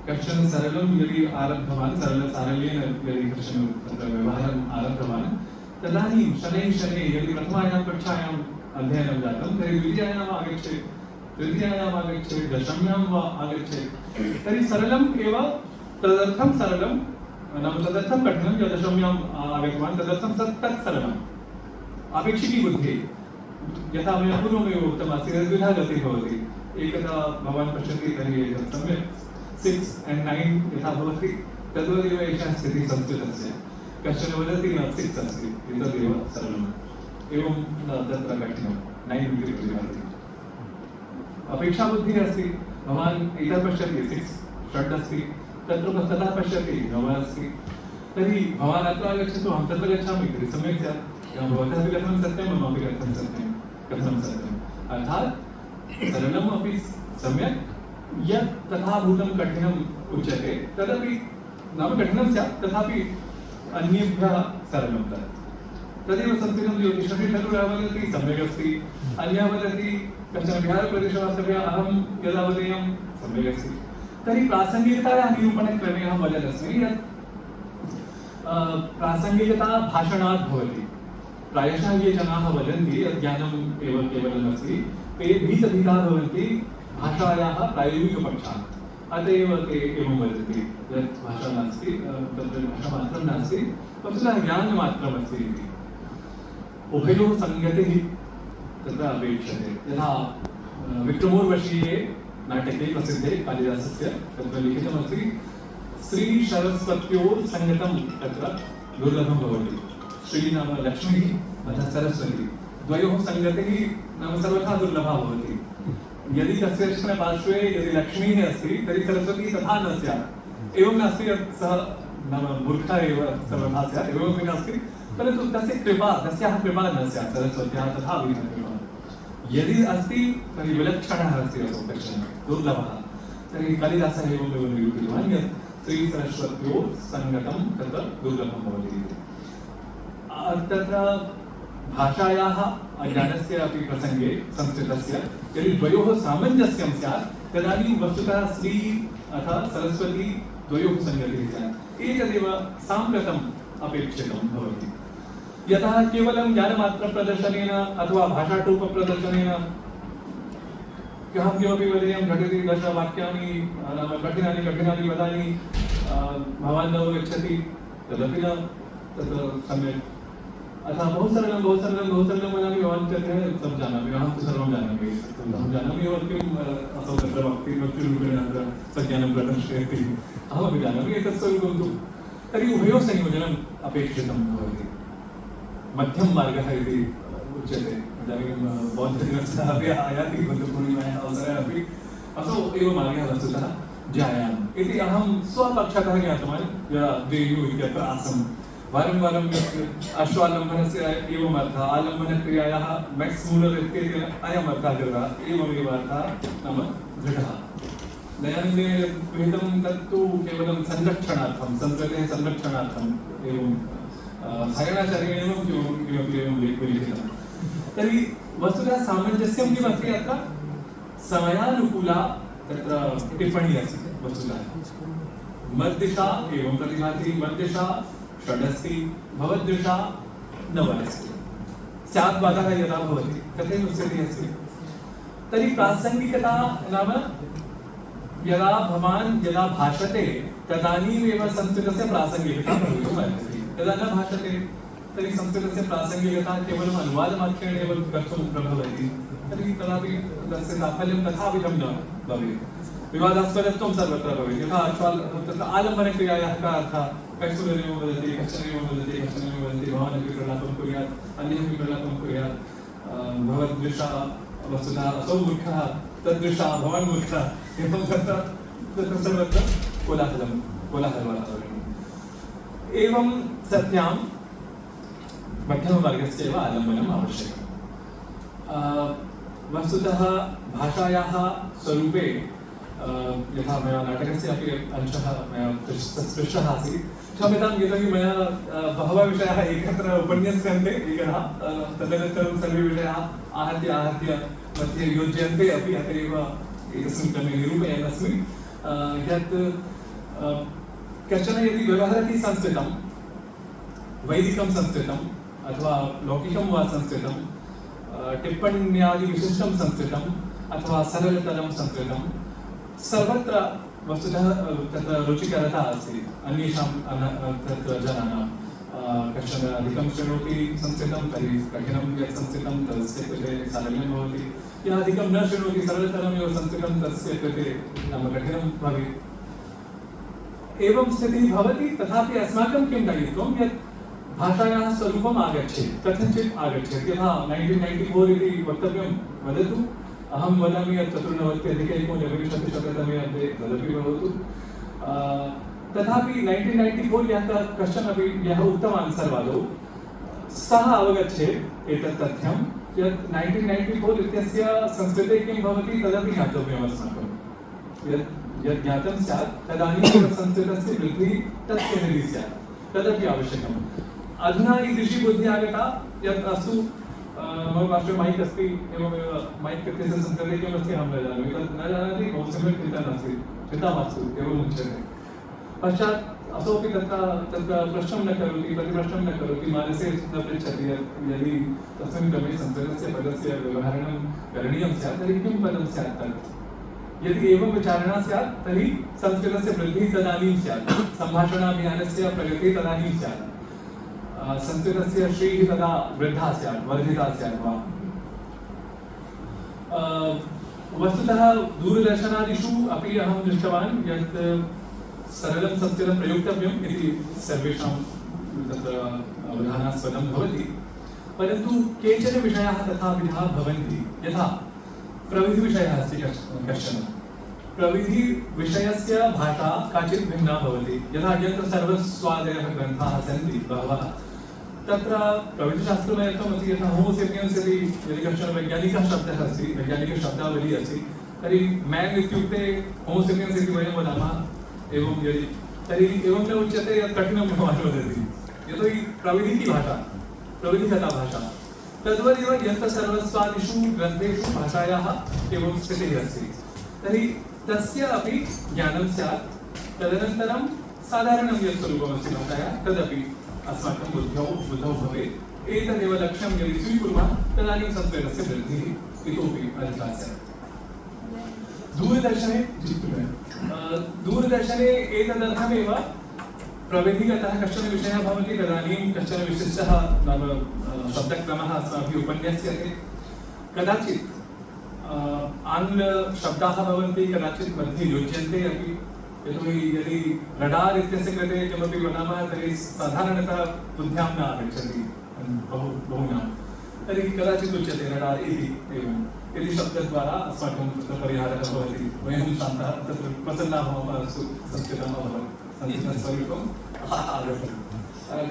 कश्चन सरलं यदि आरब्धवान्, सारल्येन यदि कश्चन तत्र व्यवहारम् आरब्धवान्, तदानीं शनैः यदि प्रथमायां कक्षायाम् अध्ययनं जातं तर्हि द्वितीयायाम् आगच्छेत्, तृतीयायाम् आगच्छेत्, दशम्यां वा आगच्छेत्, तर्हि सरलम् एव, तदर्थं सरलं नाम तदर्थं कठिनं, यत् दशम्याम् आगतवान् तदर्थं तत् सरलम्। अपेक्षिकी बुद्धिः यथा मया पूर्वमेव उक्तमासीत् द्विधा गतिः भवति। एकदा भवान् पश्यति तर्हि एतत् सम्यक् 6 and 9 यथा भवति तद्वदेव एषा स्थितिः संस्कृतस्य। कश्चन वदति न 6 अस्ति एतदेव सरलम्, एवं तत्र कठिनं 9 इति प्रतिभाति। अपेक्षा बुद्धिः अस्ति, भवान् इतः पश्यति 6 षड् अस्ति, तत्र तथा पश्यति 9 अस्ति, तर्हि भवान् अत्र आगच्छतु अहं तत्र गच्छामि तर्हि सम्यक् स्यात्। भवतः अपि कथनं सत्यं मम अपि कथनं सत्यं, कथनं सत्यम् अर्थात् सरलम् अपि सम्यक्, यत् तथा भूतं कठिनम् उच्यते तदपि नाम कठिनं स्यात् तथापि अन्येभ्यः सरलं तत्। तदेव संस्कृतं ज्योतिषमपि खलु यः वदति सम्यक् अस्ति, अन्यः वदति कश्चन बिहारप्रदेशवासव्यः अहं यदा वदेयं सम्यक् अस्ति। तर्हि प्रासङ्गिकतायाः निरूपणक्रमे अहं वदन्नस्मि यत् प्रासङ्गिकता भाषणात् भवति। प्रायशः ये जनाः वदन्ति यत् ज्ञानम् एव केवलम् अस्ति, ते भीतभीताः भवन्ति भाषायाः प्रायोगिकपक्षात्। अत एव ते एवं वदन्ति यत् भाषा नास्ति, तत्र भाषामात्रं नास्ति, वस्तुतः ज्ञानमात्रमस्ति इति। उभयोः सङ्गतिः तत्र अपेक्षते। यथा विक्रमोर्वशीये नाटके प्रसिद्धे कालिदासस्य तत्र लिखितमस्ति श्रीसरस्वत्योः सङ्गतं तत्र दुर्लभं भवति। श्री नाम लक्ष्मीः अतः सरस्वती द्वयोः सङ्गतिः नाम सर्वथा दुर्लभा भवति। यदि कस्यचन पार्श्वे यदि लक्ष्मीः अस्ति तर्हि सरस्वती तथा न स्यात्। एवं नास्ति यत् सः नाम मूर्खः एव सर्वथा स्यात्, एवमपि नास्ति, परन्तु तस्य कृपा तस्याः कृपा न स्यात् सरस्वत्याः तथा विधकृपा। यदि अस्ति तर्हि विलक्षणः अस्ति असौ कश्चन दुर्लभः। तर्हि कालिदासः एवमेव निरूपितवान् यत् श्रीसरस्वत्योः सङ्गतं तत्र दुर्लभं भवति इति। तत्र भाषायाः ज्ञानस्य अपि प्रसङ्गे संस्कृतस्य यदि द्वयोः सामञ्जस्यं स्यात् तदानीं वस्तुतः श्री अथवा सरस्वती द्वयोः सङ्गतिः स्यात्। एतदेव साम्प्रतम् अपेक्षितं भवति। यतः केवलं ज्ञानमात्रप्रदर्शनेन अथवा भाषाटूपप्रदर्शनेन अहं किमपि वदेयं घटति 10 वाक्यानि नाम कठिनानि पदानि भवान् न अवगच्छति तदपि न तत्र सम्यक्। अतः बहु सरलं वदामि, भवान् सब जानामि, अहं तु सर्वं जानामि, अहं जानामि एव किम् असौ तत्र वक्तिरूपेण अत्र सज्ञानं प्रदर्शयति, अहमपि जानामि एतत् स्वरूपं तु। तर्हि उभयोः संयोजनम् अपेक्षितं भवति। मध्यम मार्गः इति उच्यते। इदानीं बौद्धदिवसः अपि आयाति, बुद्धपूर्णिमायाः अवसरे अपि असौ एव मार्गः वस्तुतः जायाम् इति अहं स्वपक्षतः ज्ञातवान्। यदा द्वेयुः इत्यत्र आसम् वारं वारं अश्वालम्बनस्य एवम् अर्थः, आलम्बनक्रियायाः मैक्स् मूलर् इत्येतेन अयम् अर्थः कृतः, एवमेव अर्थः नाम दृढः। दयानन्दे विहितं तत्तु केवलं संरक्षणार्थं, संस्कृतेः संरक्षणार्थम् एवं सायणाचार्येण किमपि एवं लिखितं। तर्हि वस्तुतः सामञ्जस्यं किमस्ति अत्र समयानुकूला तत्र टिप्पणी अस्ति वस्तुतः। मद्दिशा एवं प्रतिभाति, मद्दिशा षडस्ति, भवद्दिशा 9 अस्ति। स्याद्वादः यदा भवति तथैव स्थितिः अस्ति। तर्हि प्रासङ्गिकता नाम यदा भवान् यदा भाषते तदानीमेव संस्कृतस्य प्रासङ्गिकता भवितुमर्हति। यदा न भाषते तर्हि संस्कृतस्य प्रासङ्गिकता केवलम् अनुवादमात्रेण एव कर्तुं प्रभवति, तर्हि तदापि तस्य साफल्यं तथाविधं न भवेत्। विवादास्पदत्वं सर्वत्र भवेत्। यथा तत्र आलम्बनक्रियायाः का अर्थः, कश्चन एवं वदति, कश्चन एवं वदति, कश्चन एवं वदति, भवान् अपि प्रलापं कुर्यात्, अन्यः अपि प्रलापं कुर्यात्। भवद्दृशा वस्तुतः असौ मूर्खः, तद्दृशा भवान् मूर्खः, एवं तत्र सर्वत्र कोलाहलवातावरणम्। एवं सत्यां मध्यममार्गस्य एव आलम्बनम् आवश्यकम्। वस्तुतः भाषायाः स्वरूपे यथा मया नाटकस्य अपि अंशः मया स्पृष्टः आसीत्। क्षम्यतां यतोहि मया बहवः विषयाः एकत्र उपन्यस्यन्ते एकदा, तदनन्तरं सर्वे विषयाः आहत्य मध्ये योज्यन्ते अपि, अत एव एकस्मिन् क्रमे निरूपयन् अस्मि यत् कश्चन यदि व्यवहरति संस्कृतं, वैदिकं संस्कृतम् अथवा लौकिकं वा संस्कृतं, टिप्पण्यादिविशिष्टं संस्कृतम् अथवा सरलतरं संस्कृतं, सर्वत्र वस्तुतः तत्र रुचिकरता अस्ति अन्येषां तत्र जनानां। कश्चन अधिकं शृणोति संस्कृतं तर्हि कठिनं यत् संस्कृतं तस्य कृते सारल्यं भवति, यः अधिकं न शृणोति सरलतरमेव संस्कृतं तस्य कृते नाम कठिनं भवेत्। एवं स्थितिः भवति, तथापि अस्माकं किं दायित्वं यत् भाषायाः स्वरूपम् आगच्छेत्, कथञ्चित् आगच्छेत्। यथा 1994 इति वक्तव्यं वदतु, अहं वदामि यत् 94-1990-तमे अन्ते तदपि भवतु। तथापि 1994 यः उक्तवान् सर्वादौ सः अवगच्छेत् एतत् तथ्यं यत् 1994 इत्यस्य संस्कृते किं भवति तदपि ज्ञातव्यम् अस्माकं। यत् ज्ञातं स्यात् तदानीं संस्कृतस्य वृद्धिः तस्य हृदि स्यात्, तदपि आवश्यकम्। अधुना ईदृशी बुद्धिः आगता यत् अस्तु मम पार्श्वे मैक् अस्ति, एवमेव मैक् इत्यस्य संस्कृते किमस्ति अहं न जानामि, तत् न जानाति बहु सम्यक्, चिन्ता नास्ति, चिन्ता मास्तु एवम् उच्यते। पश्चात् असोपि तत्र प्रश्नं न करोति, प्रतिप्रश्नं न करोति, मानसे न पृच्छति यदि तस्मिन् क्रमे संस्कृतस्य पदस्य व्यवहारणं करणीयं स्यात् तर्हि किं पदं स्यात् तत्। यदि एवं विचारणा स्यात् तर्हि संस्कृतस्य वृद्धिः तदानीं स्यात्, सम्भाषणाभियानस्य प्रगतिः तदानीं स्यात्, संस्कृतस्य श्रीः तदा वृद्धा स्यात्, वर्धिता स्यात् वा। वस्तुतः दूरदर्शनादिषु अपि अहं दृष्टवान् यत् सरलं संस्कृतं प्रयोक्तव्यम् इति सर्वेषां तत्र अवधानास्पदं भवति, परन्तु केचन विषयाः तथाविधाः भवन्ति। यथा प्रविधिविषयः अस्ति कश्चन, प्रविधिविषयस्य भाषा काचित् भिन्ना भवति। यथा यत्र सर्वस्वादयः ग्रन्थाः सन्ति बहवः, तत्र प्रविधिशास्त्रमयत्वमस्ति। यथा होमोसेपियन्स् इति यदि कश्चन वैज्ञानिकः शब्दः अस्ति, वैज्ञानिकशब्दावली अस्ति, तर्हि मैन् इत्युक्ते होमोसेपियन्स् इति वयं वदामः, एवं यदि तर्हि एवं न उच्यते यत् कठिनं भवान् वदति, यतोहि प्रविधिकी भाषा, प्रविधिगता भाषा। तद्वदेव यत्र सर्वस्वादिषु ग्रन्थेषु भाषायाः एवं स्थितिः अस्ति, तर्हि तस्य अपि ज्ञानं स्यात्। तदनन्तरं साधारणं यत् स्वरूपमस्ति भाषायाः तदपि अस्माकं बुद्धौ भवेत्। एतदेव लक्ष्यं यदि स्वीकुर्मः तदानीं संस्कृतस्य वृद्धिः इतोपि अधिका स्यात्। दूरदर्शने एतदर्थमेव प्रविधिगतः कश्चन विषयः भवति, तदानीं कश्चन विशिष्टः नाम शब्दक्रमः अस्माभिः उपन्यस्यते। कदाचित् आङ्ग्लशब्दाः भवन्ति, कदाचित् मध्ये योज्यन्ते अपि। यतोहि यदि रडार् इत्यस्य कृते किमपि वदामः तर्हि साधारणतः बुद्ध्यां न आगच्छति बहूनां, तर्हि कदाचित् उच्यते रडार् इति। एवं यदि शब्दद्वारा अस्माकं तत्र परिहारः भवति, वयं शान्तः तत्र प्रसन्नाः भवामः, अस्तु संस्कृतम् अभवत्, संस्कृतस्वरूपम् आगतम्।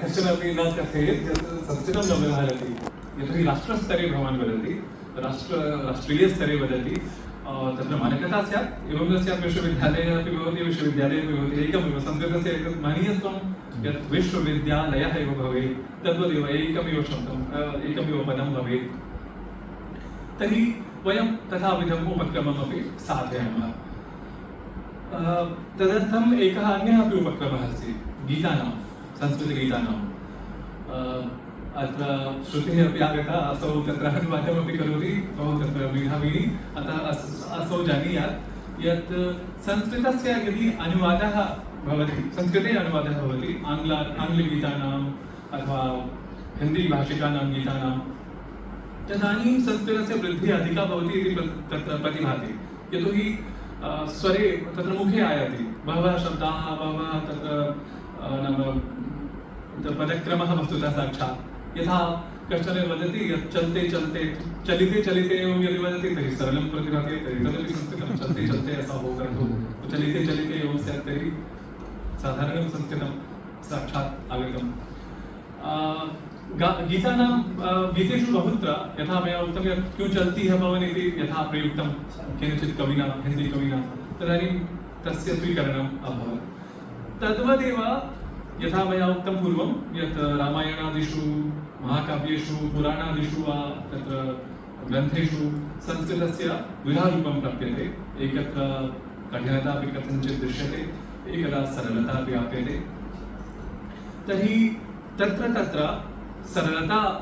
कश्चन अपि न कथयेत् यत् संस्कृतं न व्यवहरति, यतोहि राष्ट्रस्तरे भवान् वदति, राष्ट्रीयस्तरे वदति, तत्र मानकता स्यात्। एवं न स्यात् विश्वविद्यालयः अपि भवति, विश्वविद्यालयः अपि भवति, एकमेव संस्कृतस्य एकं महनीयत्वं यत् विश्वविद्यालयः एव भवेत्, तद्वदेव एकमेव शब्दम्, एकमेव पदं भवेत्। तर्हि वयं तथाविधम् उपक्रममपि साधयामः। तदर्थम् एकः अन्यः अपि उपक्रमः अस्ति, गीतानां, संस्कृतगीतानां। अत्र श्रुतिः अपि आगता, असौ तत्र अनुवादमपि करोति, बहु तत्र मेधावी, अतः असौ जानीयात् यत् संस्कृतस्य यदि अनुवादः भवति, संस्कृते अनुवादः भवति आङ्ग्लगीतानाम् अथवा हिन्दीभाषिकानां गीतानां, तदानीं संस्कृतस्य वृद्धिः अधिका भवति इति तत्र प्रतिभाति। यतोहि स्वरे तत्र मुखे आयाति बहवः शब्दाः, बहवः तत्र नाम पदक्रमः वस्तुतः साक्षात्। यथा कश्चन वदति यत् चलते चलते चलिते चलिते एवं यदि वदति तर्हि सरलं प्रतिभाति, तर्हि तदपि संस्कृतं चलते चलते ऐसा होकर तो चलिते चलिते एवं स्यात्, तर्हि साधारणं संस्कृतं साक्षात् आगतम्। गीतानां गीतेषु बहुत्र यथा मया उक्तं यत् क्यों चलती है पवन इति यथा प्रयुक्तं केनचित् कविना, हिन्दीकविना, तदानीं तस्य स्वीकरणम् अभवत्। तद्वदेव यथा मया उक्तं पूर्वं यत् रामायणादिषु, महाकाव्येषु, पुराणादिषु वा तत्र ग्रन्थेषु संस्कृतस्य द्विधारूपं प्राप्यते। एकत्र कठिनता अपि कथञ्चित् दृश्यते, एकदा सरलता अपि आप्यते। तर्हि तत्र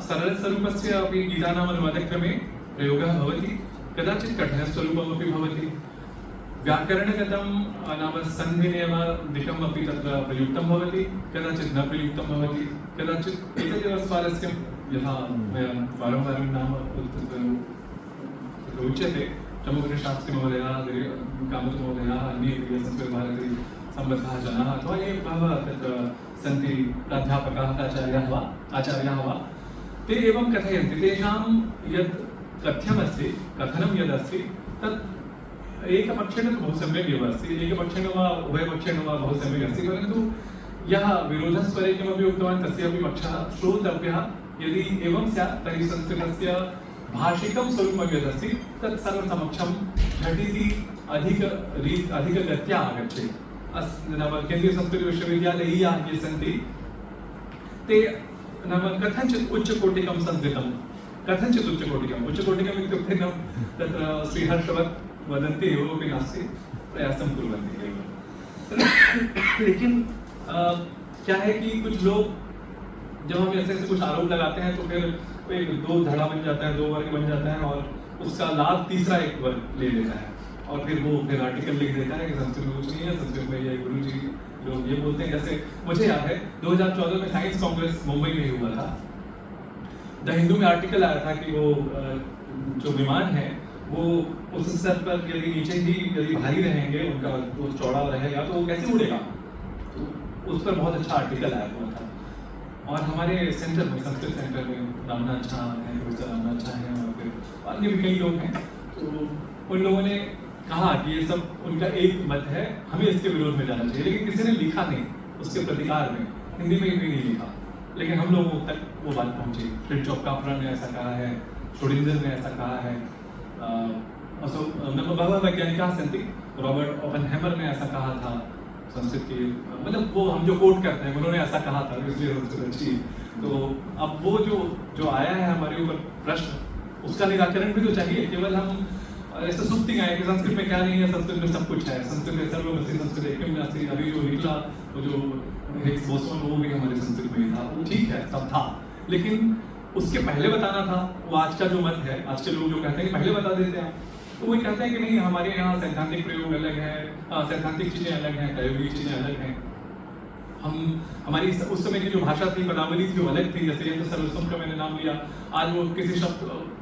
सरलस्वरूपस्य अपि गीतानाम् अनुवादक्रमे प्रयोगः भवति, कदाचित् कठिनस्वरूपमपि भवति। व्याकरणगतं नाम सन्धिनियमादिकम् अपि तत्र प्रयुक्तं भवति, कदाचित् न प्रयुक्तं भवति, कदाचित् एतदेव स्वारस्यं यथा मया वारं वारं नाम तत्र उच्यते चमुकशास्त्रीमहोदयः, कामतमहोदयः, अन्ये संस्कृतभारती सम्बद्धाः जनाः अथवा ये बहवः तत्र सन्ति, प्राध्यापकाः आचार्याः वा ते एवं कथयन्ति। तेषां यत् कथ्यमस्ति, कथनं यदस्ति तत् एकपक्षेण तु बहु सम्यक् एव अस्ति, एकपक्षेण वा उभयपक्षेण वा बहु सम्यक् अस्ति, परन्तु यः विरोधस्वरे किमपि उक्तवान् तस्यापि पक्षः श्रोतव्यः। यदि एवं स्यात् तर्हि संस्कृतस्य भाषिकं स्वरूपं यदस्ति तत् सर्वसमक्षं झटिति अधिकगत्या आगच्छेत्। नाम केन्द्रीयसंस्कृतविश्वविद्यालयीयाः ये सन्ति ते नाम कथञ्चित् उच्चकोटिकं संस्कृतं, कथञ्चित् उच्चकोटिकम् इत्युक्ते न तत्र श्रीहर्षवत् वदन्ति एवमपि नास्ति, प्रयासं कुर्वन्ति एव। लेकिन क्या है कि कुछ लोग जब हम ऐसे कुछ आरोप लगाते हैं तो फिर एक दो धड़ा बन जाता है, दो वर्ग बन जाता है और उसका लाभ तीसरा एक वर्ग ले लेता है और फिर आर्टिकल लिख देता है कि संस्कृत में कुछ नहीं है, संस्कृत में ये गुरु जी लोग ये बोलते हैं। जैसे मुझे याद है 2014 में साइंस कांग्रेस मुंबई में ही हुआ था। द हिंदू में आर्टिकल आया था कि वो जो विमान है वो उस स्तर पर यदि नीचे ही यदि भारी रहेंगे, उनका वो चौड़ा रहेगा तो वो कैसे उड़ेगा, तो उस पर बहुत अच्छा आर्टिकल आया हुआ था। और हमारे सेंटर में, संस्कृत सेंटर में रामना अच्छा है, प्रोफेसर रामना अच्छा है और फिर अन्य भी कई लोग हैं, तो उन लोगों ने कहा कि ये सब उनका एक मत है, हमें इसके विरोध में जाना चाहिए। लेकिन किसी ने लिखा नहीं उसके प्रतिकार में, हिंदी में भी नहीं लिखा, लेकिन हम लोगों तक वो बात पहुंची। फ्रिट्जॉफ काफ्रा ने ऐसा कहा है, श्रोडिंगर ने ऐसा कहा है, बहवः वैज्ञानिकाः सन्ति, रॉबर्ट ओपेनहाइमर ने ऐसा कहा था संस्कृत की, मतलब वो हम जो कोट करते हैं उन्होंने ऐसा कहा था, इसलिए संस्कृत अच्छी। तो अब वो जो आया है हमारे ऊपर प्रश्न, उसका निराकरण भी तो चाहिए। केवल हम ऐसे सुक्ति गाएं कि संस्कृत में क्या नहीं है, संस्कृत में सब कुछ है, संस्कृत में सर्वमस्ति संस्कृत एकम नास्ति, अभी जो निकला वो जो हिग्स बोसोन वो भी हमारे संस्कृत में ही था, वो ठीक है सब था, लेकिन उसके पहले बताना था। वो आज का जो मत है, आज के लोग जो कहते हैं कि पहले बता देते हैं, तो वो कहते हैं कि नहीं हमारे यहाँ सैद्धांतिक प्रयोग अलग है, सैद्धांतिक चीजें अलग हैं, प्रायोगिक चीजें अलग हैं। हमारी उस समय की जो भाषा थी, पदावली थी, वो अलग थी। जैसे यंत्र सर्वस्वम का मैंने नाम लिया, आज वो किसी शब्द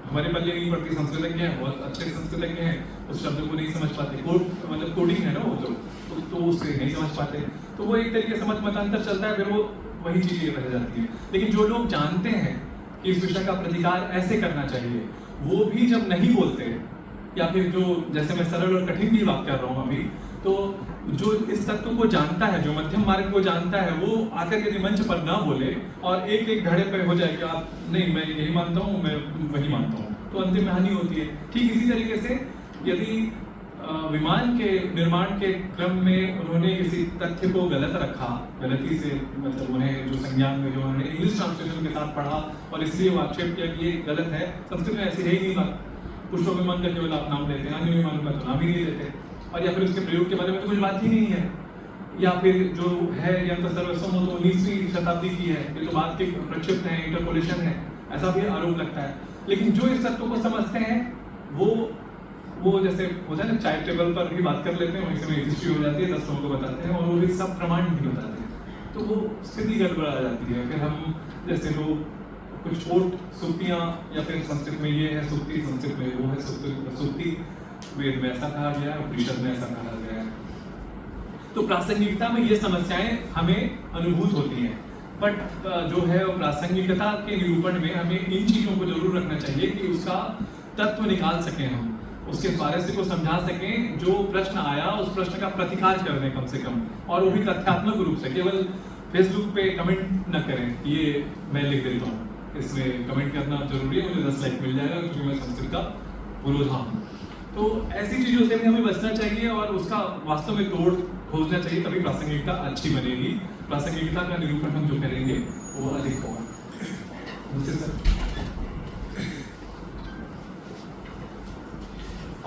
हमारे पल्ले नहीं पड़ती, संस्कृतज्ञ हैं, बहुत अच्छे संस्कृतज्ञ हैं, उस शब्द को नहीं समझ पाते, मतलब कोडिंग है ना वो तो उससे नहीं समझ पाते, तो वो एक तरीके से मतांतर चलता है, फिर वो वही चीजें रह जाती है। लेकिन जो लोग जानते हैं कि इस विषय का प्रतिकार ऐसे करना चाहिए, वो भी जब नहीं बोलते, या फिर जो जैसे मैं सरल और कठिन की बात कर रहा हूँ अभी, तो जो इस तत्व को जानता है, जो मध्यम मार्ग को जानता है, वो आकर यदि मंच पर ना बोले और एक एक धड़े पे हो जाए कि आप नहीं मैं यही मानता हूँ, मैं वही मानता हूँ, तो अंतिम में हानि होती है। ठीक इसी तरीके से यदि विमान के निर्माण के क्रम में उन्होंने किसी तथ्य को गलत रखा, गलती से, मतलब उन्हें जो संज्ञान में जो उन्होंने इंग्लिश ट्रांसलेशन के साथ पढ़ा और इसलिए वो आक्षेप किया कि ये गलत है, संस्कृत में ऐसी है ही नहीं बात, पुष्पों विमान का केवल आप नाम लेते हैं, अन्य विमानों का तो नाम ही नहीं लेते, और या फिर उसके प्रयोग के बारे में तो कुछ बात ही नहीं है, या फिर जो है यंत्र सर्वस्वम वो तो 19वीं शताब्दी की है, ये तो बात के प्रक्षिप्त है, इंटरपोलेशन है, ऐसा भी आरोप लगता है। लेकिन जो इस तत्व को समझते हैं वो जैसे होता है ना, चाय टेबल पर भी बात कर लेते हैं, वहीं से हिस्ट्री हो जाती है, 10 लोगों को बताते हैं और वो भी सब प्रमाण नहीं बताते, तो वो स्थिति गड़बड़ा जाती है। फिर हम जैसे लोग कुछ छोट सुक्तियाँ, या फिर संस्कृत में ये है सुक्ति, संस्कृत में वो है सुक्ति, वेद में ऐसा कहा गया है, उपनिषद में ऐसा कहा गया है। तो प्रासंगिकता में ये समस्याएं हमें अनुभूत होती हैं, बट जो है प्रासंगिकता के निरूपण में हमें इन चीजों को जरूर रखना चाहिए कि उसका तत्व निकाल सकें, हम उसके स्वारस्य को समझा सकें, जो प्रश्न आया उस प्रश्न का प्रतिकार कर दें कम से कम, और वो भी तथ्यात्मक रूप से। केवल फेसबुक पे कमेंट न करें, ये मैं लिख देता हूँ, इसमें कमेंट करना जरूरी है, मुझे 10 लाइक मिल जाएगा क्योंकि मैं संस्कृत का पुरोधा हूँ। तो ऐसी चीजों से भी हमें बचना चाहिए और उसका वास्तव में तोड़ खोजना चाहिए, तभी प्रासंगिकता अच्छी बनेगी। प्रासंगिकता का निरूपण हम जो करेंगे वो अधिक होगा।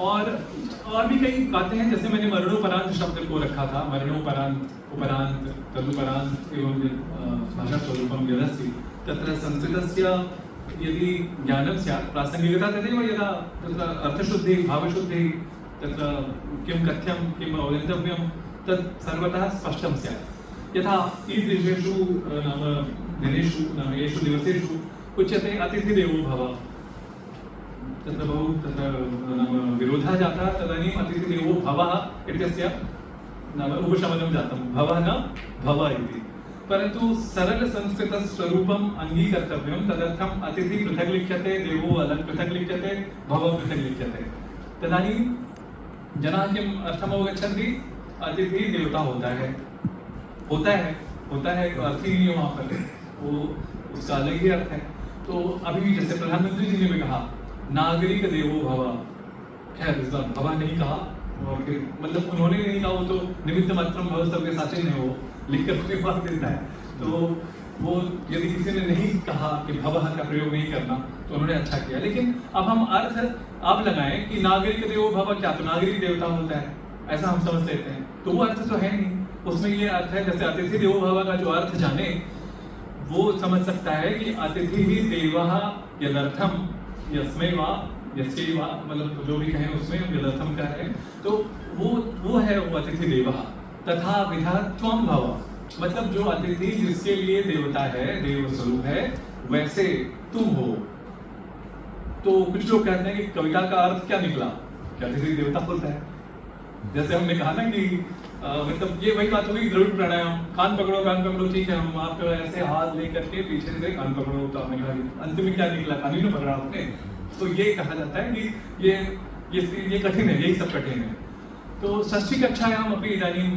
और भी कई बातें हैं, जैसे मैंने मरणोपरांत शब्द को रखा था, मरणोपरांत, उपरांत, तदुपरांत एवं भाषा स्वरूपम यदस्ति तत्र संस्कृतस्य यदि ज्ञानं स्यात् प्रासंगिकता तदेव यदा तत्र अर्थशुद्धिः भावशुद्धिः तत्र किं कथ्यं किम् अवगन्तव्यं तत् सर्वतः स्पष्टं स्यात्। यथा ईदृशेषु नाम दिनेषु नाम येषु दिवसेषु उच्यते अतिथिदेवो भव, तत्र बहु तत्र नाम विरोधः जातः, तदानीम् अतिथिदेवो भवः इत्यस्य नाम उपशमनं जातं, भवः न भव इति। परन्तु सरलसंस्कृतस्वरूपम् अङ्गीकर्तव्यं, तदर्थम् अतिथि पृथक् लिख्यते, देवो अलग पृथक् लिख्यते, भव पृथक् लिख्यते। तदानीं जनाः किम् अर्थम् अवगच्छन्ति, अतिथि देवता होता है, अर्थ ही नहीं है वहाँ पर, वो उसका अलग ही अर्थ है। तो अभी जैसे प्रधानमंत्री जी ने भी कहा नागरिक देवो भव, खैर इस बार भवा नहीं कहा, और फिर मतलब उन्होंने नहीं कहा, वो तो निमित्त मात्रम भव सबके साचे ने वो लिख कर अपने पास देता है। तो वो यदि किसी ने नहीं कहा कि भवः का प्रयोग नहीं करना तो उन्होंने अच्छा किया, लेकिन अब हम अर्थ अब लगाएं कि नागरिक देवो भव, क्या तो नागरिक देवता होता है ऐसा हम समझ लेते हैं, तो वो अर्थ तो है नहीं। उसमें ये अर्थ है, जैसे अतिथि देवो भव का जो अर्थ जाने वो समझ सकता है कि अतिथि ही देवः यदर्थम यस्मै वा यस्यै वा, मतलब जो भी कहें उसमें यदर्थम का है, तो वो है वो अतिथि देवः। तथा विधा त्वं भव, मतलब जो अतिथि जिसके लिए देवता है, देव स्वरूप है, वैसे तुम हो। तो कुछ लोग कहते हैं कि कविता का अर्थ क्या निकला, क्या अतिथि देवता होता है। जैसे हमने कहा ना कि मतलब ये वही बात होगी, द्रविड़ प्राणायाम, कान पकड़ो ठीक है, हम आप ऐसे हाथ लेकर के पीछे से कान पकड़ो, तो आपने कहा अंत में क्या निकला, कान ही ना पकड़ा आपने। तो ये कहा जाता है कि ये कठिन है, यही सब कठिन है। तो षष्ठी कक्षायाम् अपि इदानीं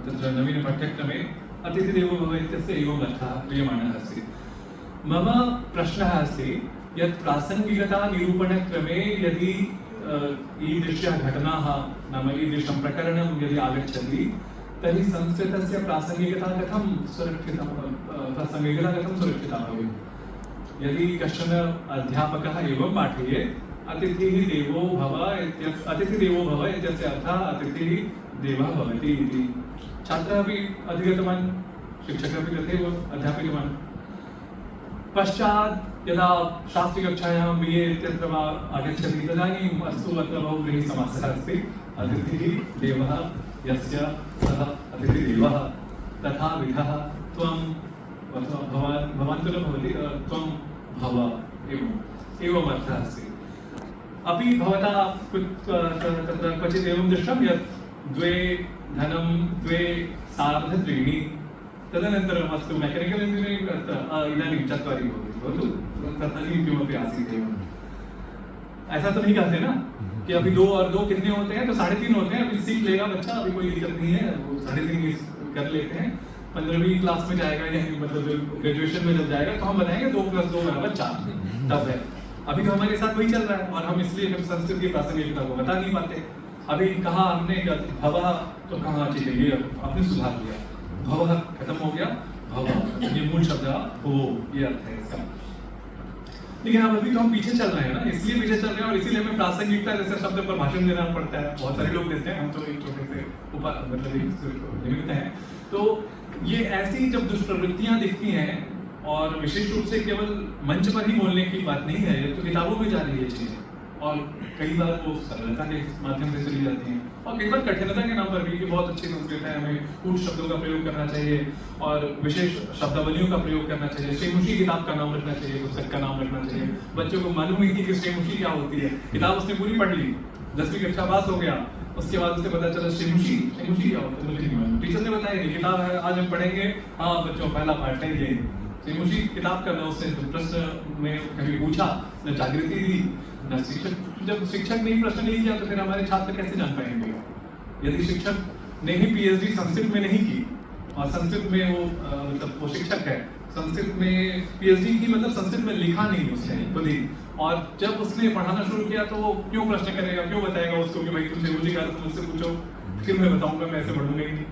तत्र नवीन पाठ्यक्रमे अतिथिदेवो भव इत्यस्य एवम् अर्थः क्रियमाणः अस्ति। मम प्रश्नः अस्ति यत् प्रासङ्गिकता निरूपणक्रमे यदि ईदृश्यः घटनाः नाम ईदृशं प्रकरणं यदि आगच्छति तर्हि संस्कृतस्य प्रासङ्गिकता कथं सुरक्षिता भवेत्। यदि कश्चन अध्यापकः एवं पाठयेत् अतिथिः देवो भव इत्यस्य अर्थः अतिथिः देवः भवति इति, छात्रः अपि अधिगतवान्, शिक्षकः अपि तथैव अध्यापितवान्। पश्चात् यदा शास्त्रीकक्षायां BA इत्यत्र वा आगच्छति तदानीम् अस्तु अत्र बहुव्रीहि समासः अस्ति, अतिथिः देवः यस्य सः अतिथिदेवः, तथा विधः त्वं भवान् तु न भवति, त्वं भव एवम् अर्थः अस्ति। अपि भवता तत्र क्वचित् एवं दृष्टं यत् द्वे धनं द्वे सार्ध त्रीणि, तदनन्तरम् अस्तु मेकानिकल इंजीनियरिंग इदानीं चत्वारि भवतु, तदानीं किमपि आसीत् एवं। ऐसा तो नहीं कहते ना कि अभी 2 और 2 कितने होते हैं, तो 3.5 होते हैं, अभी सीख लेगा बच्चा, अभी कोई दिक्कत नहीं है, वो 3.5 कर लेते हैं। 15वीं क्लास में जाएगा या मतलब ग्रेजुएशन में जब जाएगा तो हम बताएंगे 2 + 2 = 4, तब है। अभी तो हमारे साथ वही चल रहा है और हम इसलिए फिर संस्कृत की प्रासंगिकता को बता नहीं पाते। अभी कहा हमने भवः, तो कहा ठीक है, ये आपने सुधार दिया, भवः खत्म हो गया, भवः ये मूल शब्द हो, ये अर्थ है इसका। लेकिन अब अभी तो हम पीछे चल रहे हैं ना, इसलिए पीछे चल रहे हैं और इसीलिए हमें प्रासंगिकता जैसे शब्द पर भाषण देना पड़ता है। बहुत सारे लोग देते हैं, हम तो एक छोटे से मतलब निमित्त हैं। तो ये ऐसी जब दुष्प्रवृत्तियां दिखती हैं, और विशेष रूप से केवल मंच पर ही बोलने की बात नहीं है, तो किताबों में जा रही है चीजें, और कई बार वो सरलता के माध्यम से चली जाती हैं, और कई बार कठिनता के नाम पर भी, कि बहुत अच्छी संस्कृत है, हमें कूट शब्दों का प्रयोग करना चाहिए और विशेष शब्दावलियों का प्रयोग करना चाहिए, श्रीमुषी किताब का नाम रखना चाहिए, पुस्तक का नाम रखना चाहिए। बच्चों को मालूम ही थी कि श्रीमुषी क्या होती है, किताब उसने पूरी पढ़ ली, 10वीं कक्षा पास हो गया, उसके बाद उसे पता चला श्रीमुषी क्या होता है, मुझे नहीं मालूम, टीचर ने बताया ये किताब है, आज हम पढ़ेंगे, हाँ बच्चों पहला पाठ है ये श्रीमुषी किताब का। उससे प्रश्न में कभी पूछा, न जागृति दी, न शिक्षक, जब शिक्षक ने ही प्रश्न नहीं किया तो फिर हमारे छात्र कैसे जान पाएंगे। यदि शिक्षक ने ही PhD संस्कृत में नहीं की और संस्कृत में वो मतलब वो शिक्षक है, संस्कृत में PhD की मतलब संस्कृत में लिखा नहीं उसने खुद ही, और जब उसने पढ़ाना शुरू किया तो वो क्यों प्रश्न करेगा, क्यों बताएगा उसको कि भाई तुम श्रीमुषी का तुम मुझसे पूछो, फिर मैं बताऊंगा, मैं ऐसे पढ़ूंगा ही नहीं।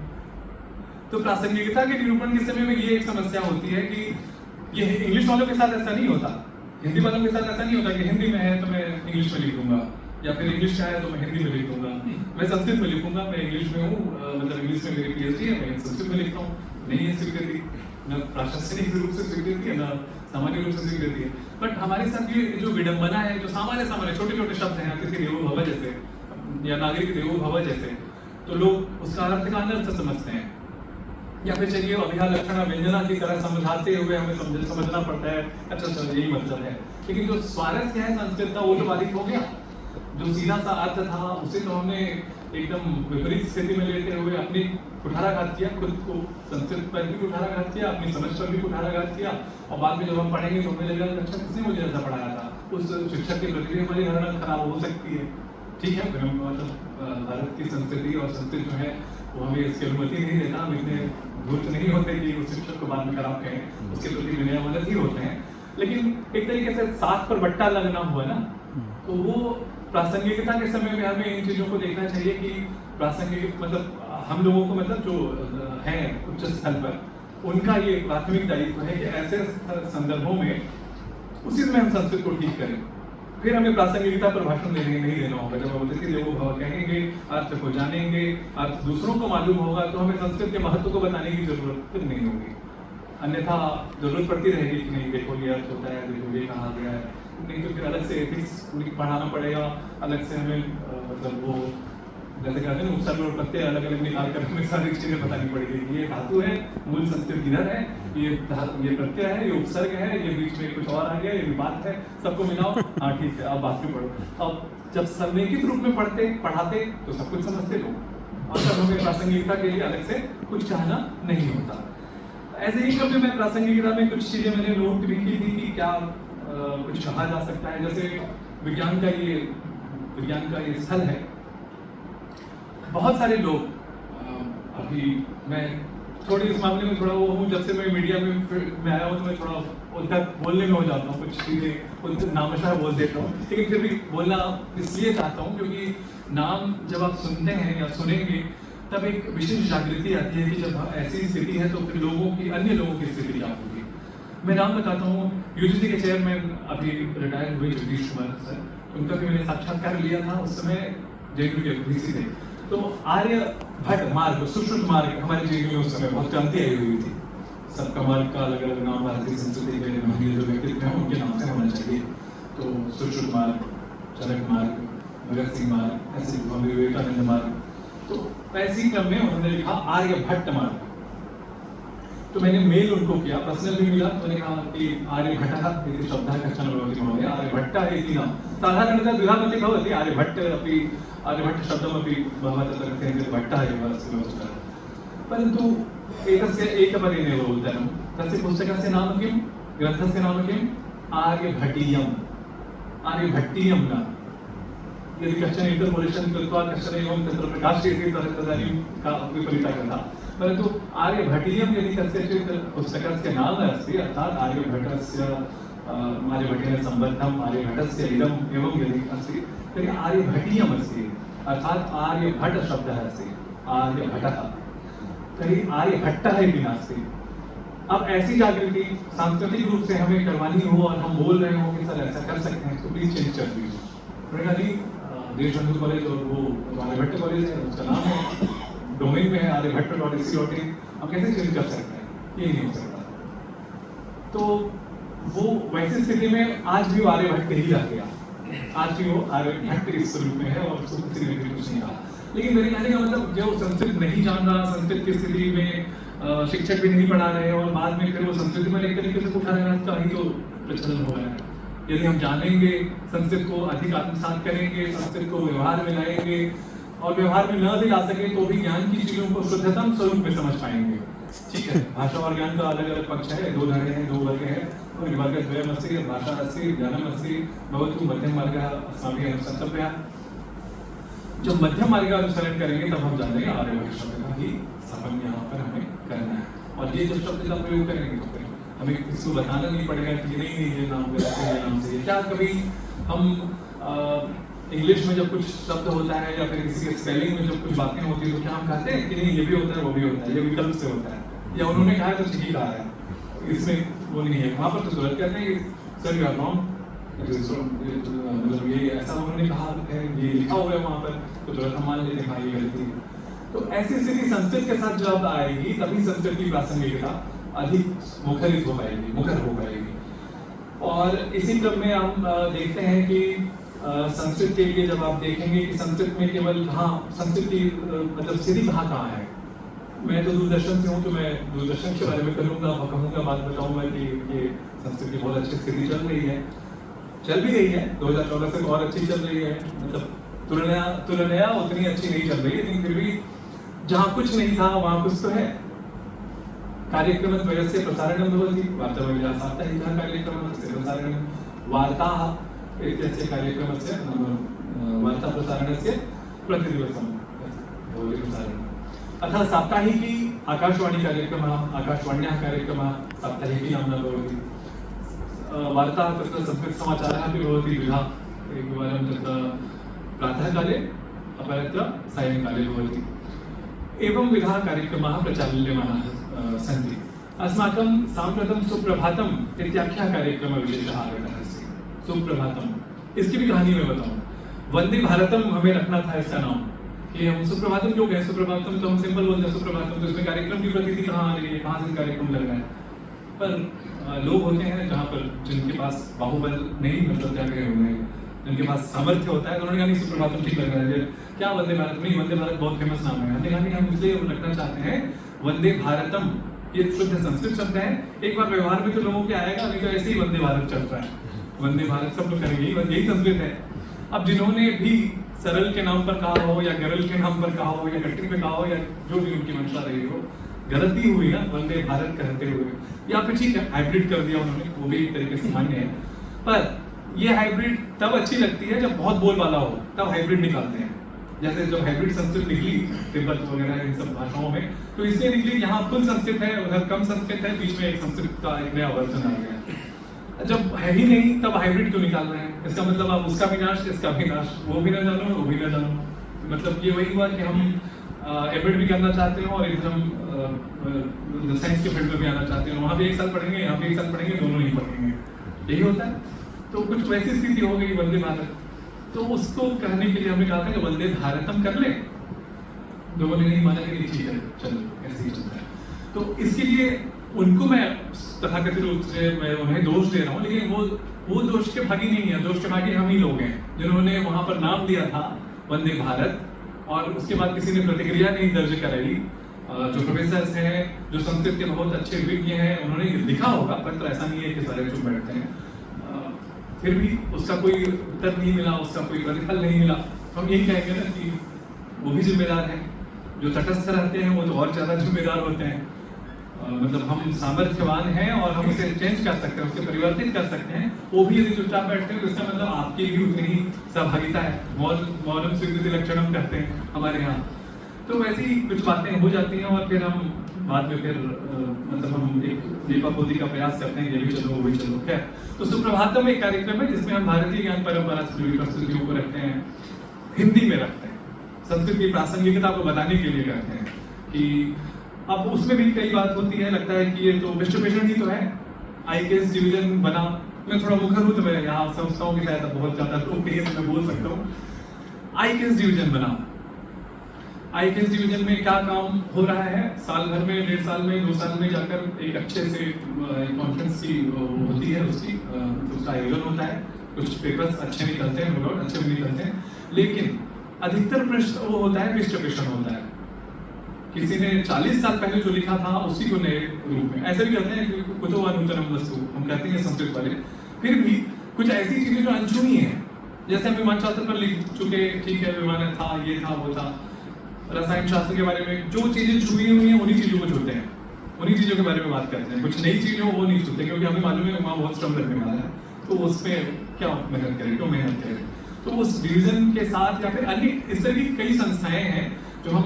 तो प्रासंगिकता के निरूपण के समय में ये एक समस्या होती है कि ये इंग्लिश वालों के साथ ऐसा नहीं होता, हिंदी वालों के साथ ऐसा नहीं होता कि हिंदी में है तो मैं इंग्लिश में लिखूंगा, या फिर इंग्लिश का है तो मैं हिंदी में लिखूंगा, मैं संस्कृत में लिखूंगा, मैं इंग्लिश में हूँ, मतलब इंग्लिश में मेरी PhD है, मैं संस्कृत में लिखता हूँ, नहीं है स्वीकृति। न प्रशासनिक रूप से स्वीकृत है, न सामान्य रूप से स्वीकृत है। बट हमारे साथ ये जो विडंबना है, जो सामान्य छोटे छोटे शब्द हैं, किसी देवो भव जैसे या नागरिक देवो भव जैसे, तो लोग उसका अर्थ का अनर्थ समझते हैं, या फिर चलिए अभिहा लक्षणा व्यंजना की तरह समझाते हुए हमें समझना पड़ता है, अच्छा चलो यही मतलब है। लेकिन जो स्वारस्य है संस्कृत का वो तो बाधित हो गया। जो सीधा सा अर्थ था उसे तो हमने एकदम विपरीत स्थिति में लेते हुए अपनी कुठाराघात किया, खुद को संस्कृत पर भी कुठाराघात किया, अपनी समझ पर भी कुठाराघात किया। और बाद में जब हम पढ़ेंगे तो हमें लगेगा अच्छा किसने मुझे ऐसा पढ़ाया था, उस शिक्षक के प्रति हमारी धारणा खराब हो सकती है। ठीक है, मतलब भारत की संस्कृति और संस्कृत जो है वो हमें इसकी अनुमति नहीं देता। हम इतने धूर्त नहीं होते कि उस शिक्षक को बाद में खराब कहें, उसके प्रति विनयमनत ही होते हैं। लेकिन एक तरीके से साथ पर बट्टा लगना हुआ ना, तो वो प्रासंगिकता के समय में हमें इन चीजों को देखना चाहिए कि प्रासंगिक मतलब हम लोगों को मतलब जो है उच्च स्थल पर, उनका ये प्राथमिक दायित्व है कि ऐसे संदर्भों में उसी में हम संस्कृत को ठीक करें। फिर हमें प्रासंगिकता पर भाषण नहीं देना होगा। जब हम बोलते देवो भव कहेंगे, अर्थ को जानेंगे, अर्थ दूसरों को मालूम होगा, तो हमें संस्कृत के महत्व को बताने की जरूरत फिर नहीं होगी। अन्यथा जरूरत पड़ती रहेगी कि नहीं देखो ये अर्थ होता है, देखो ये कहा गया है, नहीं तो फिर अलग से एथिक्स पढ़ाना पड़ेगा, अलग से हमें मतलब वो जैसे कहते हैं ना उपसर्ग और प्रत्यय अलग अलग निकाल कर हमें सारी चीजें बतानी पड़ेगी। ये धातु है, मूल संस्कृत इधर है, ये प्रत्यय है, ये उपसर्ग है, ये बीच में कुछ और आ गया, ये विपात है, सबको मिलाओ, हाँ ठीक है अब बात में पढ़ो। अब जब समेकित रूप में पढ़ाते तो सब कुछ समझते लोग, और तब हमें प्रासंगिकता के लिए अलग से कुछ चाहना नहीं होता। ऐसे ही कभी मैं प्रासंगिकता में कुछ चीजें मैंने नोट भी की थी कि क्या कुछ कहा जा सकता है। जैसे विज्ञान का ये स्थल है, बहुत सारे लोग अभी मैं थोड़ी इस मामले में थोड़ा वो हूँ, जब से मैं मीडिया में आया हूँ तो मैं थोड़ा उधर बोलने में हो जाता हूँ, कुछ चीज़ें नामशा बोल देता हूँ। लेकिन फिर भी बोलना इसलिए चाहता हूँ क्योंकि नाम जब आप सुनते हैं या सुनेंगे तब एक विशेष जागृति आती है कि जब ऐसी स्थिति है तो फिर अन्य लोगों की स्थिति क्या होगी। मैं नाम बताता हूँ, यूजीसी के चेयरमैन अभी रिटायर हुए जगदीश कुमार सर, उनका भी मैंने साक्षात्कार लिया था, उस समय जेएनयू के वीसी थे। तो आर्यभट्ट मार्ग, सुश्रुत मार्ग हमारे जेएनयू में उस समय बहुत क्रांति आई हुई थी। सबका मार्ग का अलग अलग नाम भारतीय संस्कृति के महनीय जो व्यक्तित्व हैं उनके नाम से होना चाहिए। तो सुश्रुत मार्ग, चरक मार्ग, भगत सिंह मार्ग, ऐसे स्वामी विवेकानंद मार्ग। तो ऐसी क्रम में उन्होंने लिखा आर्यभट्ट मार्ग। तो मैंने मेल उनको किया, पर्सनल भी मिला, तो मैंने कहा कि आर्यभट्टः इति शब्दः कश्चन भवति महोदय, आर्यभट्टः इति नाम साधारणतः द्विधावति भवति, आर्यभट्ट शब्दमपि भवतः तत्र कथयन्ति भट्टः एव अस्ति वस्तुतः। परन्तु एतस्य एकपदेनैव उत्तरं। तस्य पुस्तकस्य नाम किं, ग्रन्थस्य नाम किम्, आर्यभटीयम्, आर्यभट्टीयं न। यदि कश्चन इंटरपोलेशन कृत्वा कश्चन एवं तत्र प्रकाशयति तदानीं का विपरीतः कथा। परन्तु आर्यभटीयं यदि कस्यचित् पुस्तकस्य नाम अस्ति, अर्थात् आर्यभट्टेन सम्बद्धम्, आर्यभट्टस्य इदम् एवं यदि अस्ति तर्हि आर्यभटीयम् अस्ति, अर्थात् आर्यभट्ट शब्दः अस्ति, आर्यभटः, तर्हि आर्यभट्टः इति नास्ति। अब ऐसी जागृति सांस्कृतिक रूप से हमें करवानी हो और हम बोल रहे हो कि सर ऐसा कर सकते हैं, तो प्लीज चेंज कर दीजिए। देशबंधु कॉलेज और वो आर्यभट्ट कॉलेज है, उसका नाम है, डोमेन में है आर्यभट्ट.ac.in, हम कैसे चेंज कर सकते हैं, ये नहीं हो सकता। तो वो वैसी स्थिति में आज भी वो आर्यभट्ट ही रह गया, आज भी वो आर्यभट्ट इस स्वरूप में है और उसको किसी ने भी कुछ नहीं कहा। लेकिन मेरे कहने का मतलब जो संस्कृत नहीं जान रहा, संस्कृत की स्थिति में शिक्षक भी नहीं पढ़ा रहे और बाद में फिर वो संस्कृत में एक तरीके से उठा रहना का ही तो प्रचलन हो रहा है। यदि हम जानेंगे, संस्कृत को अधिक आत्मसात करेंगे, संस्कृत को व्यवहार में लाएंगे और व्यवहार में न भी ला सके तो भी ज्ञान की चीजों को शुद्धतम स्वरूप में समझ पाएंगे। ठीक है, भाषा और ज्ञान का अलग अलग पक्ष है, दो धड़े हैं, दो वर्ग हैं, और वर्गद्वयमस्ति, भाषा अस्ति, ज्ञानमस्ति, भवतु मध्यम मार्गः अस्माभिः अनुसर्तव्यः। जब मध्यम मार्ग का अनुसरण करेंगे तब हम जानेंगे आर्यभट्ट शब्द का ही संबंध यहाँ पर हमें करना है। और ये जब शब्द का प्रयोग करेंगे तो फिर हमें किसी को बताना नहीं पड़ेगा कि नहीं ये नाम गलत है, ये नाम से। क्या कभी हम इंग्लिश में जब कुछ शब्द होता है या फिर किसी के स्पेलिंग में जब कुछ बातें होती है तो क्या हम कहते हैं कि नहीं ये भी होता है वो भी होता है, ये विकल्प से होता है, या उन्होंने कहा तो ठीक कहा है, इसमें वो नहीं है। वहाँ पर तो तुरंत कहते हैं कि सर यू आर रॉन्ग, मतलब ये ऐसा उन्होंने कहा है, ये लिखा हुआ है वहाँ पर, तो तुरंत हम मान लेते हैं हाँ ये गलती है। तो ऐसी स्थिति संस्कृत के साथ जब आएगी तभी संस्कृत की प्रासंगिकता अधिक मुखरित हो पाएगी, मुखर हो पाएगी। और इसी क्रम में हम देखते हैं कि संस्कृत के लिए जब आप देखेंगे कि संस्कृत में केवल कहाँ संस्कृत की मतलब स्थिति कहाँ है। मैं तो दूरदर्शन से हूँ, तो मैं दूरदर्शन के बारे में करूँगा, कहूँगा, बात बताऊँगा कि ये संस्कृत की बहुत अच्छी स्थिति चल रही है, चल भी रही है। 2014 से और अच्छी चल रही है, मतलब तुलना उतनी अच्छी नहीं चल रही है, लेकिन फिर भी जहाँ कुछ नहीं था वहाँ कुछ तो है। कार्यक्रमद्वयस्य प्रसारणं भवति, वार्तावलिः साप्ताहिकः कार्यक्रमस्य प्रसारणं, वार्ताः इत्यस्य कार्यक्रमस्य नाम वार्ताप्रसारणस्य प्रतिदिवसं भवति प्रसारणम्। अतः साप्ताहिकी आकाशवाणी कार्यक्रमः, आकाशवाण्याः कार्यक्रमः साप्ताहिकी नाम्ना भवति। वार्ताः तत्र संस्कृतसमाचारः अपि भवति द्विधा, एकवारं तत्र प्रातःकाले अपरत्र सायङ्काले भवति। एवं विधाः कार्यक्रमाः प्रचाल्यमानाः सन्ति। अस्माकं साम्प्रतं सुप्रभातम् इत्याख्यः कार्यक्रमविशेषः आगतः अस्ति। सुप्रभातम्, इसकी भी कहानी मैं बताऊं। वंदे भारतम हमें रखना था इसका नाम, कि हम सुप्रभातम क्यों गए, सुप्रभातम तो हम सिंपल बोलते हैं सुप्रभातम, तो इसमें कार्यक्रम की प्रतीति कहाँ आ रही है, कहाँ से कार्यक्रम लग रहा है। पर लोग होते हैं जहाँ पर जिनके पास बाहुबल नहीं, मतलब क्या कहें उन्हें, जिनके पास सामर्थ्य होता है, तो उन्होंने कहा नहीं सुप्रभातम ठीक लग रहा है, क्या वंदे भारत नहीं, वंदे भारत बहुत फेमस नाम है, हमने कहा कि हम इसलिए रखना चाहते हैं वंदे भारतम। ये शुद्ध संस्कृत शब्द है, एक बार व्यवहार में तो लोगों के आएगा, नहीं तो ऐसे ही वंदे भारत चल रहा है, वंदे भारत सब लोग करेंगे, यही संस्कृत है। अब जिन्होंने भी सरल के नाम पर कहा हो या गरल के नाम पर कहा हो या कट्टी पे कहा हो या जो भी उनकी मंशा रही हो, गलती हुई ना वंदे भारत कहते हुए, या फिर ठीक है हाइब्रिड कर दिया उन्होंने, वो भी एक तरीके से मान्य है। पर ये हाइब्रिड तब अच्छी लगती है जब बहुत बोलबाला हो, तब हाइब्रिड निकालते हैं। जैसे जब हाइब्रिड संस्कृत निकली तिब्बत वगैरह इन सब भाषाओं में, तो इसलिए निकली, यहाँ फुल संस्कृत है, उधर कम संस्कृत है, बीच में एक संस्कृत का एक नया वर्जन आ गया। जब है ही नहीं तब हाइब्रिड क्यों निकाल रहे हैं? इसका मतलब आप उसका विनाश, इसका विनाश, वो भी ना जानो, वो भी ना जानो। मतलब ये वही हुआ कि हम एमएड भी करना चाहते हैं और इधर हम साइंस के फील्ड में भी आना चाहते हैं, वहाँ भी एक साल पढ़ेंगे, यहाँ भी एक साल पढ़ेंगे, दोनों नहीं पढ़ेंगे, यही होता है। तो कुछ वैसी स्थिति हो गई वंदे भारत, तो उसको कहने के लिए हमने कहा था कि वंदे भारतम कर ले, लोगों ने नहीं माना कि ठीक है चलो ऐसे ही चलता है। तो इसके लिए उनको मैं तथाकथित रूप से मैं उन्हें दोष दे रहा हूँ, लेकिन वो दोष के भागी नहीं है, दोष के भागी हम ही लोग हैं जिन्होंने वहां पर नाम दिया था वंदे भारत, और उसके बाद किसी ने प्रतिक्रिया नहीं दर्ज कराई। जो प्रोफेसर्स हैं, जो संस्कृत के बहुत अच्छे विज्ञ हैं, उन्होंने लिखा होगा पत्र, ऐसा नहीं है कि सारे चुप बैठते हैं, फिर भी उसका कोई उत्तर नहीं मिला, उसका कोई प्रतिफल नहीं मिला। तो हम यही कहेंगे ना कि वो भी जिम्मेदार हैं, जो तटस्थ रहते हैं वो तो और ज्यादा जिम्मेदार होते हैं। मतलब हम सामर्थ्यवान हैं और हम उसे चेंज कर सकते हैं, उसे परिवर्तित कर सकते हैं। वो भी यदि चुपचाप बैठते हैं तो इसका मतलब आपकी भी उतनी ही सहभागिता है। मौनम स्वीकृति लक्षणम कहते हैं हमारे यहाँ। तो वैसी कुछ बातें हो जाती हैं और फिर हम बाद में फिर मतलब हम एक दीपापोती का प्रयास करते हैं, ये भी चलो वो भी चलो। खैर, तो सुप्रभातम एक कार्यक्रम है जिसमें हम भारतीय ज्ञान परंपरा से जुड़ी प्रस्तुतियों को रखते हैं, हिंदी में रखते हैं, संस्कृत की प्रासंगिकता को बताने के लिए करते हैं। कि अब उसमें भी कई बात होती है, लगता है कि ये तो विश्वपेशन ही तो है, आईकेएस डिवीजन बना। मैं थोड़ा मुखर हूँ तो मैं यहाँ संस्थाओं की सहायता बहुत ज्यादा लोकप्रिय मैं बोल सकता हूँ। आईकेएस डिवीजन बना, आईकेएस डिवीजन में क्या काम हो रहा है? साल भर में, 1.5 साल में, 2 साल में जाकर एक अच्छे से कॉन्फ्रेंस की होती है, उसका आयोजन होता है, कुछ पेपर्स अच्छे निकलते हैं, नोट अच्छे भी निकलते हैं, लेकिन अधिकतर प्रश्न वो होता है विश्वपेशन होता है। किसी ने 40 साल पहले जो लिखा था उसी को नए रूप में, ऐसे भी कहते हैं कि कुतो वा नूतनम वस्तु, हम कहते हैं संस्कृत वाले। फिर भी कुछ ऐसी चीजें जो अनछुई हैं, जैसे हम विमान शास्त्र पर लिख चुके, ठीक है विमान था, ये था, वो था। रसायन शास्त्र के बारे में जो चीजें छुई हुई हैं उन्हीं चीजों को छूते हैं, उन्हीं चीजों के बारे में बात करते हैं। कुछ नई चीजें वो नहीं छूते, क्योंकि हमें मालूम है वहाँ बहुत श्रम लगने वाला है, तो उसमें क्या मेहनत करें, क्यों मेहनत करें। तो उस डिवीजन के साथ या फिर अन्य इस तरह की कई संस्थाएं हैं जो हम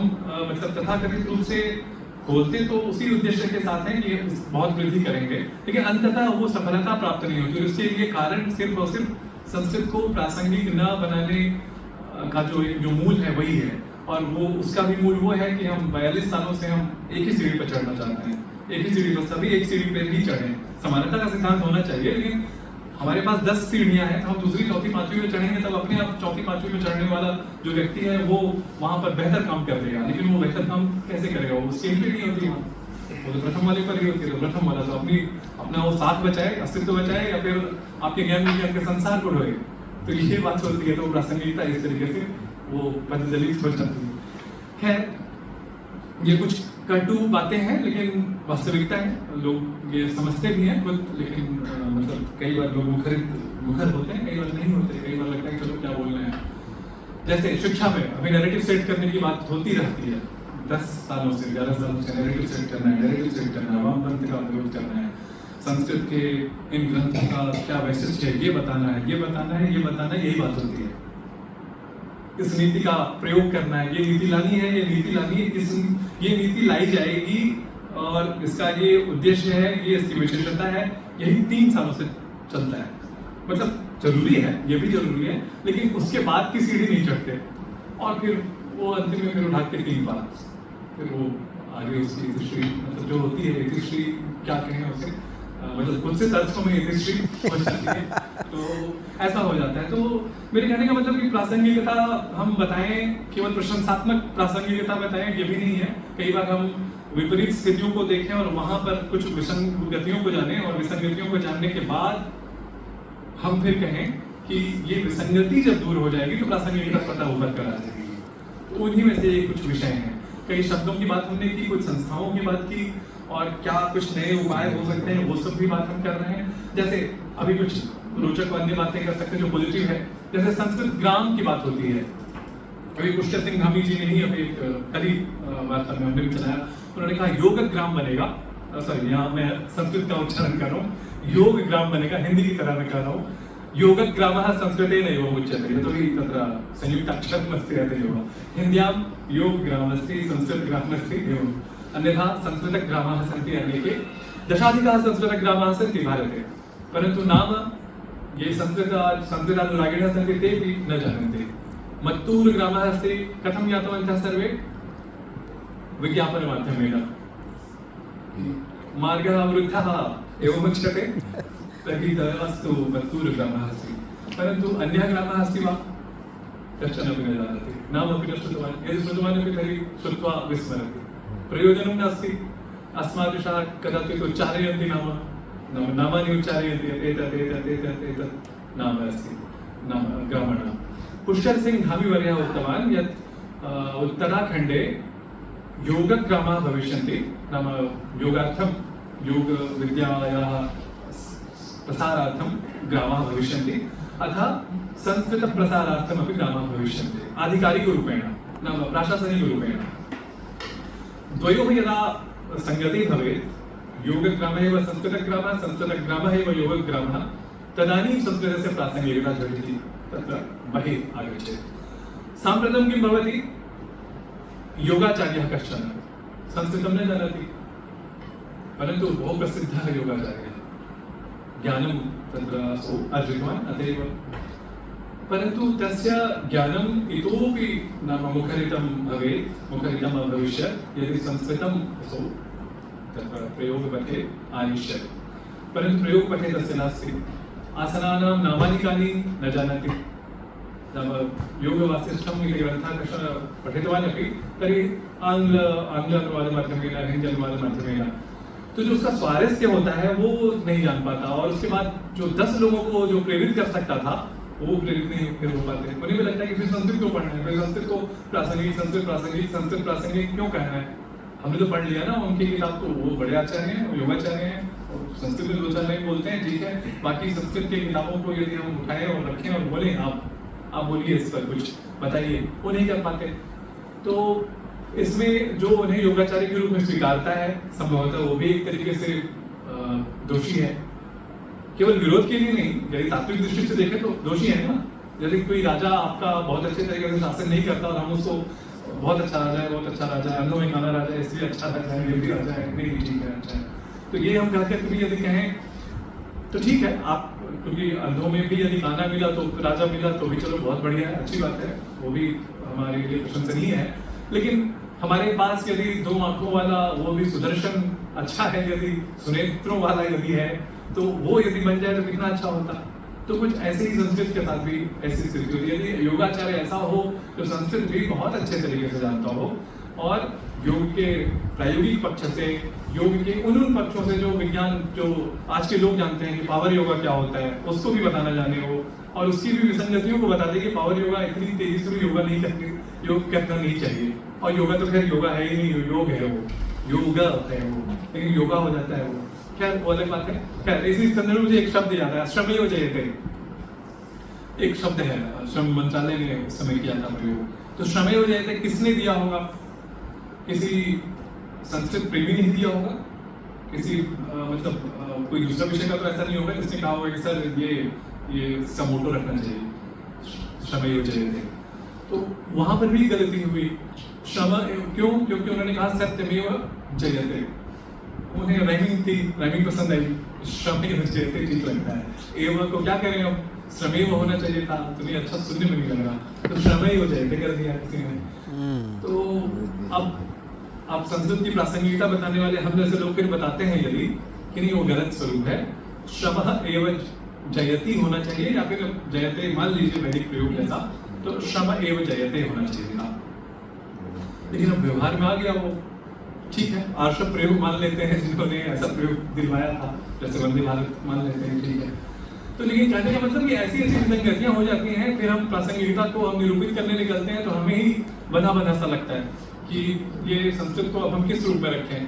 मतलब तथाकथित रूप से खोलते तो उसी उद्देश्य के साथ है कि बहुत वृद्धि करेंगे, लेकिन अंततः वो सफलता प्राप्त नहीं होती। इसके लिए कारण सिर्फ और सिर्फ संस्कृत को प्रासंगिक न बनाने का जो मूल है वही है। और वो उसका भी मूल वो है कि हम 42 सालों से हम एक ही सीढ़ी पर चढ़ना चाहते हैं, एक ही सीढ़ी पर, सभी एक सीढ़ी पर ही चढ़े। समानता का सिद्धांत होना चाहिए, लेकिन हमारे पास 10 सीढ़ियां हैं, तो हम दूसरी, चौथी, पांचवी में चढ़ेंगे, तब अपने आप चौथी, पांचवी में चढ़ने वाला जो व्यक्ति है वो वहां पर बेहतर काम कर देगा। लेकिन वो बेहतर काम कैसे करेगा? वो स्केल पे नहीं होती वहाँ, वो तो प्रथम वाले पर ही होती है। प्रथम वाला तो अपना वो साथ बचाए, अस्तित्व बचाए, या फिर आपके ज्ञान विज्ञान के संसार को ढोए। तो ये बात होती है। तो प्रासंगिकता इस तरीके से वो पतंजलि स्पष्ट आती है। खैर, ये कुछ कटु बातें हैं, लेकिन वास्तविकता है। लोग ये समझते भी हैं खुद, लेकिन मतलब कई बार लोग मुखर होते हैं, कई बार नहीं होते। कई बार लगता है चलो क्या बोल रहे हैं। जैसे शिक्षा में अभी नैरेटिव सेट करने की बात होती रहती है। 10 सालों से 11 सालों से नैरेटिव सेट करना है, नैरेटिव सेट करना है, वामपंथ का विरोध करना है, संस्कृत के इन ग्रंथों का क्या वैशिष्ट्य है ये बताना है, ये बताना है, ये बताना है, यही बात होती है। इस नीति का प्रयोग करना है, ये नीति लानी है, ये नीति लानी है, ये नीति लाई जाएगी और इसका ये उद्देश्य है, ये इसकी विशेषता है। यही 3 सालों से चलता है। मतलब जरूरी है, ये भी जरूरी है, लेकिन उसके बाद की सीढ़ी नहीं चढ़ते। और फिर वो अंतिम में फिर उठा के 3 बात, फिर वो आगे उसकी इतिश्री मतलब जो होती है, इतिश्री क्या कहें उसे, मतलब खुद से तर्कों में इतिश्री हो जाती है। तो ऐसा हो जाता है। तो मेरे कहने का मतलब कि प्रासंगिकता हम बताएं, केवल प्रशंसात्मक प्रासंगिकता बताएं, ये भी नहीं है। कई बार हम विपरीत स्थितियों को देखें और वहां पर कुछ विसंगतियों को जानें, और विसंगतियों को जानने के बाद हम फिर कहें कि ये विसंगति जब दूर हो जाएगी तो प्रासंगिकता पता उभर कर आ जाएगी। तो उन्हीं में से ये कुछ विषय हैं। कई शब्दों की बात हमने की, कुछ संस्थाओं की बात की, और क्या कुछ नए उपाय हो सकते हैं वो सब भी बात हम कर रहे हैं। जैसे अभी कुछ रोचक अन्य बातें कर सकते हैं जो पॉजिटिव है। जैसे संस्कृत ग्राम की बात होती है। अभी पुष्कर सिंह धामी जी ने ही अभी एक कड़ी वार्ता में हमने भी चलाया। उन्होंने कहा योग ग्राम बनेगा, सॉरी यहाँ मैं संस्कृत का उच्चारण कर रहा हूँ, योग ग्राम बनेगा, हिंदी की तरह मैं कह रहा हूँ। योग ग्राम संस्कृतेन एव उच्यते, यतोहि तत्र संयुक्ताक्षरमस्ति अतएव हिन्द्यां योग ग्रामस्ति संस्कृत ग्रामस्ति एवं अन्यथा संस्कृत ग्रामाः सन्ति अनेके, दशाधिकाः संस्कृत ग्रामाः सन्ति भारते, परंतु नाम ये संस्कृतानुरागिणः सन्ति तेपि न जानन्ति। मत्तूर ग्रामः अस्ति, कथं ज्ञातवन्तः सर्वे? विज्ञापनमाध्यमेन। मार्गः अवरुद्धः एवमुच्यते, तर्हि अस्तु मत्तूर ग्रामः अस्ति, परन्तु अन्यः ग्रामः अस्ति वा? कश्चन अपि न जानाति, नामपि न श्रुतवान्। यदि श्रुतवान् अपि तर्हि श्रुत्वा विस्मरति, प्रयोजनं नास्ति। अस्मादृशाः कदाचित् उच्चारयन्ति नामानि उच्चारयन्ति, एतत् एतत् एतत् एतत् नाम अस्ति नाम ग्रामाणां। पुष्कर सिंह धामी वर्यः उक्तवान् यत् उत्तराखण्डे योगग्रामाः भविष्यन्ति, नाम योगार्थं योगविद्यायाः प्रसारार्थं ग्रामाः भविष्यन्ति, अतः संस्कृतप्रसारार्थमपि ग्रामाः भविष्यन्ति आधिकारिकरूपेण, नाम प्राशासनिकरूपेण। द्वयोः यदा संगतिः भवेत्, योगग्रामः एव संस्कृतग्रामः, संस्कृतग्रामः एव योगग्रामः, तदानीं संस्कृतस्य प्रासंगिकता झटिति तत्र बहिः आगच्छेत्। साम्प्रतं किं भवति? योगाचार्यः कश्चन संस्कृतं न जानाति, परन्तु बहु प्रसिद्धः योगाचार्यः, ज्ञानं तत्र अर्जितवान्, अतएव परन्तु तस्य ज्ञानम् इतोपि नाम मुखरितं भवेत्, मुखरितम् अभविष्यत् यदि संस्कृतं असौ तत्र प्रयोगपथे आनिष्यत्। परन्तु प्रयोगपथे तस्य नास्ति। आसनानां नामानि कानि न जानाति। नाम योगवासिष्ठम् इति ग्रन्थः कश्चन पठितवान् अपि, तर्हि आङ्ग्ल अनुवादमाध्यमेन, हिन्दी अनुवादमाध्यमेन, तो जो उसका स्वारस्य होता है वो नहीं जान पाता। और उसके बाद जो 10 लोगों को जो प्रेरित कर सकता था वो प्रेरित नहीं फिर हो पाते। उन्हें भी लगता है कि फिर संस्कृत क्यों पढ़ना है, फिर संस्कृत को प्रासंगिक संस्कृत प्रासंगिक संस्कृत प्रासंगिक क्यों कहना है? हमने तो पढ़ लिया ना उनकी किताब, तो वो बड़े आचार्य हैं, वो योगाचार्य हैं, और संस्कृत में 2-4 लाइन बोलते हैं, ठीक है। बाकी संस्कृत की किताबों को यदि हम उठाएं और रखें और बोले आप बोलिए इस पर कुछ बताइए, वो नहीं कर पाते। तो इसमें जो उन्हें योगाचार्य के रूप में स्वीकारता है संभवतः वो भी एक तरीके से दोषी है। केवल विरोध के लिए नहीं, यदि तात्विक दृष्टि से देखें तो दोषी है ना। यदि कोई राजा आपका बहुत अच्छे तरीके से शासन नहीं करता और हम उसको बहुत अच्छा राजा है, बहुत अच्छा राजा है, अंधों में काला राजा है, इसलिए अच्छा राजा है, ये भी राजा है, नहीं ठीक है, अच्छा है, तो ये हम कहते हैं। यदि कहें तो ठीक है, आप क्योंकि अंधों में भी यदि काना मिला तो राजा मिला तो भी चलो बहुत बढ़िया है, अच्छी बात है, वो भी हमारे लिए प्रशंसनीय है। लेकिन हमारे पास यदि 2 आंखों वाला वो भी सुदर्शन अच्छा है, यदि सुनेत्रों वाला यदि है, तो वो यदि बन जाए तो कितना अच्छा होता। तो कुछ ऐसे ही संस्कृत के साथ भी ऐसी स्थिति होती है। यदि योगाचार्य ऐसा हो जो संस्कृत भी बहुत अच्छे तरीके से जानता हो और योग के प्रायोगिक पक्ष से, योग के उन पक्षों से जो विज्ञान, जो आज के लोग जानते हैं कि पावर योगा क्या होता है, उसको भी बताना जाने हो, और उसकी भी विसंगतियों को बता दें कि पावर योगा इतनी तेजी से भी योग करना नहीं चाहिए, और योगा तो खैर योगा है ही नहीं, योग है वो, योगा है वो, लेकिन योगा हो जाता है वो, खैर वो अलग बात है। खैर इसी संदर्भ में मुझे एक शब्द याद है, श्रमेव जयते, एक शब्द है, श्रम मंत्रालय ने उस समय किया था प्रयोग। तो श्रमेव जयते किसने दिया होगा? किसी संस्कृत प्रेमी ने दिया होगा, किसी कोई दूसरा विषय का तो ऐसा नहीं होगा जिसने कहा होगा कि सर ये इसका मोटो रखना चाहिए, श्रमेव जयते। तो वहां पर भी गलती हुई। श्रम क्यों? क्योंकि उन्होंने कहा सत्यमेव जयते, उन्हें राइमिंग पसंद आई, श्रमेव जयते ठीक लगता है। एवं को क्या करें अब, श्रमेव होना चाहिए था, तुम्हें अच्छा सुनने में नहीं लग रहा, तो श्रमेव जयते कर दिया किसी ने। तो अब संस्कृत की प्रासंगिकता बताने वाले हम जैसे लोग फिर बताते हैं यदि कि नहीं, वो गलत स्वरूप है, श्रमः एव जयति होना चाहिए, या फिर जयते मान लीजिए वैदिक प्रयोग जैसा, तो श्रम एव जयते होना चाहिए था। लेकिन अब व्यवहार में आ गया वो, ठीक है, आर्ष प्रयोग मान लेते हैं जिन्होंने ऐसा प्रयोग दिलवाया था, जैसे वंदे भारत मान लेते हैं, ठीक है। तो लेकिन कहने का मतलब कि ऐसी विसंगतियां हो जाती हैं, फिर हम प्रासंगिकता को हम निरूपित करने निकलते हैं तो हमें ही बंधा सा लगता है कि ये संस्कृत को अब हम किस रूप में रखें,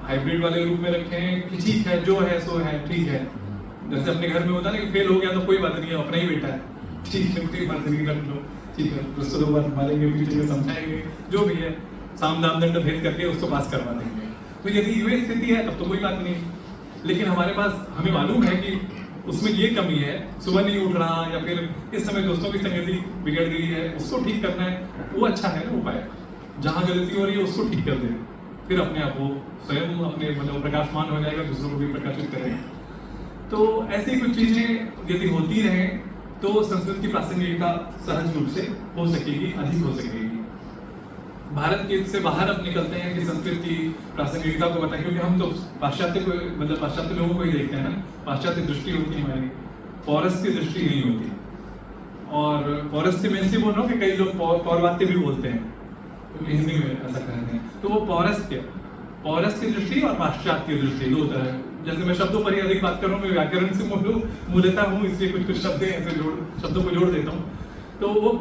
हाइब्रिड वाले रूप में रखें कि ठीक है जो है सो है, ठीक है। जैसे अपने घर में होता है ना कि फेल हो गया तो कोई बात नहीं है, अपना ही बेटा है, ठीक है, कोई बात नहीं, रख लो, ठीक है, उसको 2 बार मारेंगे, पीछे में समझाएंगे, जो भी है, साम दाम दंड भेद करके उसको पास करवा देंगे। तो यदि ये स्थिति है तब तो कोई बात नहीं, लेकिन हमारे पास, हमें मालूम है कि उसमें ये कमी है, सुबह नहीं उठ रहा, या फिर इस समय दोस्तों की संगति बिगड़ गई है, उसको ठीक करना है, वो अच्छा है ना उपाय। जहाँ गलती हो रही है उसको ठीक कर दे, फिर अपने आप वो स्वयं अपने प्रकाशमान हो जाएगा, दूसरों को भी प्रकाशित करेगा। तो ऐसी कुछ चीजें यदि होती रहे तो संस्कृत की प्रासंगिकता सहज रूप से हो सकेगी, अधिक हो सकेगी। भारत के से बाहर अब निकलते हैं कि संस्कृत की प्रासंगिकता को बताएं, क्योंकि हम तो पाश्चात्य को, पाश्चात्य लोगों को ही देखते हैं ना, पाश्चात्य दृष्टि होती है हमारी, पौरस्त्य दृष्टि नहीं होती। और पौरस्त्य में इसलिए बोल रहा हूँ कि कई लोग पौर्वात्य भी बोलते हैं, क्योंकि हिंदी में ऐसा कहते हैं। तो वो पौरस्त्य दृष्टि और पाश्चात्य दृष्टि 2 तरह। जैसे मैं शब्दों पर ही अधिक बात कर रहा हूँ, मैं व्याकरण से मूलतः हूँ, इसलिए कुछ शब्द ऐसे शब्दों को जोड़ देता हूँ। तो वो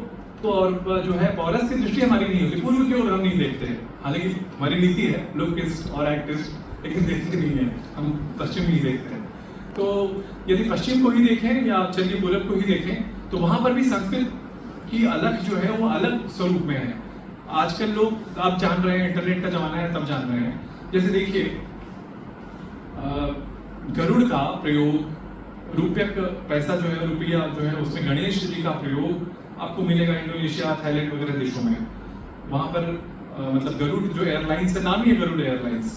और जो है पौरस्त्य दृष्टि हमारी नहीं होती, पूर्व की ओर हम नहीं देखते हैं, हालांकि हमारी नीति है लोकिस्ट और एक्टिस्ट, लेकिन देखते नहीं है, हम पश्चिम ही देखते हैं। तो यदि पश्चिम को ही देखें या चलिए पूर्व को ही देखें, तो वहां पर भी संस्कृत की अलग जो है वो अलग स्वरूप में है। आजकल लोग, आप जान रहे हैं, इंटरनेट का जमाना है, तब जान रहे हैं। जैसे देखिए, गरुड़ का प्रयोग, रुपयक पैसा जो है, रुपया जो है, उसमें गणेश जी का प्रयोग आपको मिलेगा इंडोनेशिया, थाईलैंड वगैरह देशों में। वहां पर गरुड़ जो एयरलाइंस है, नाम ही है गरुड़ एयरलाइंस,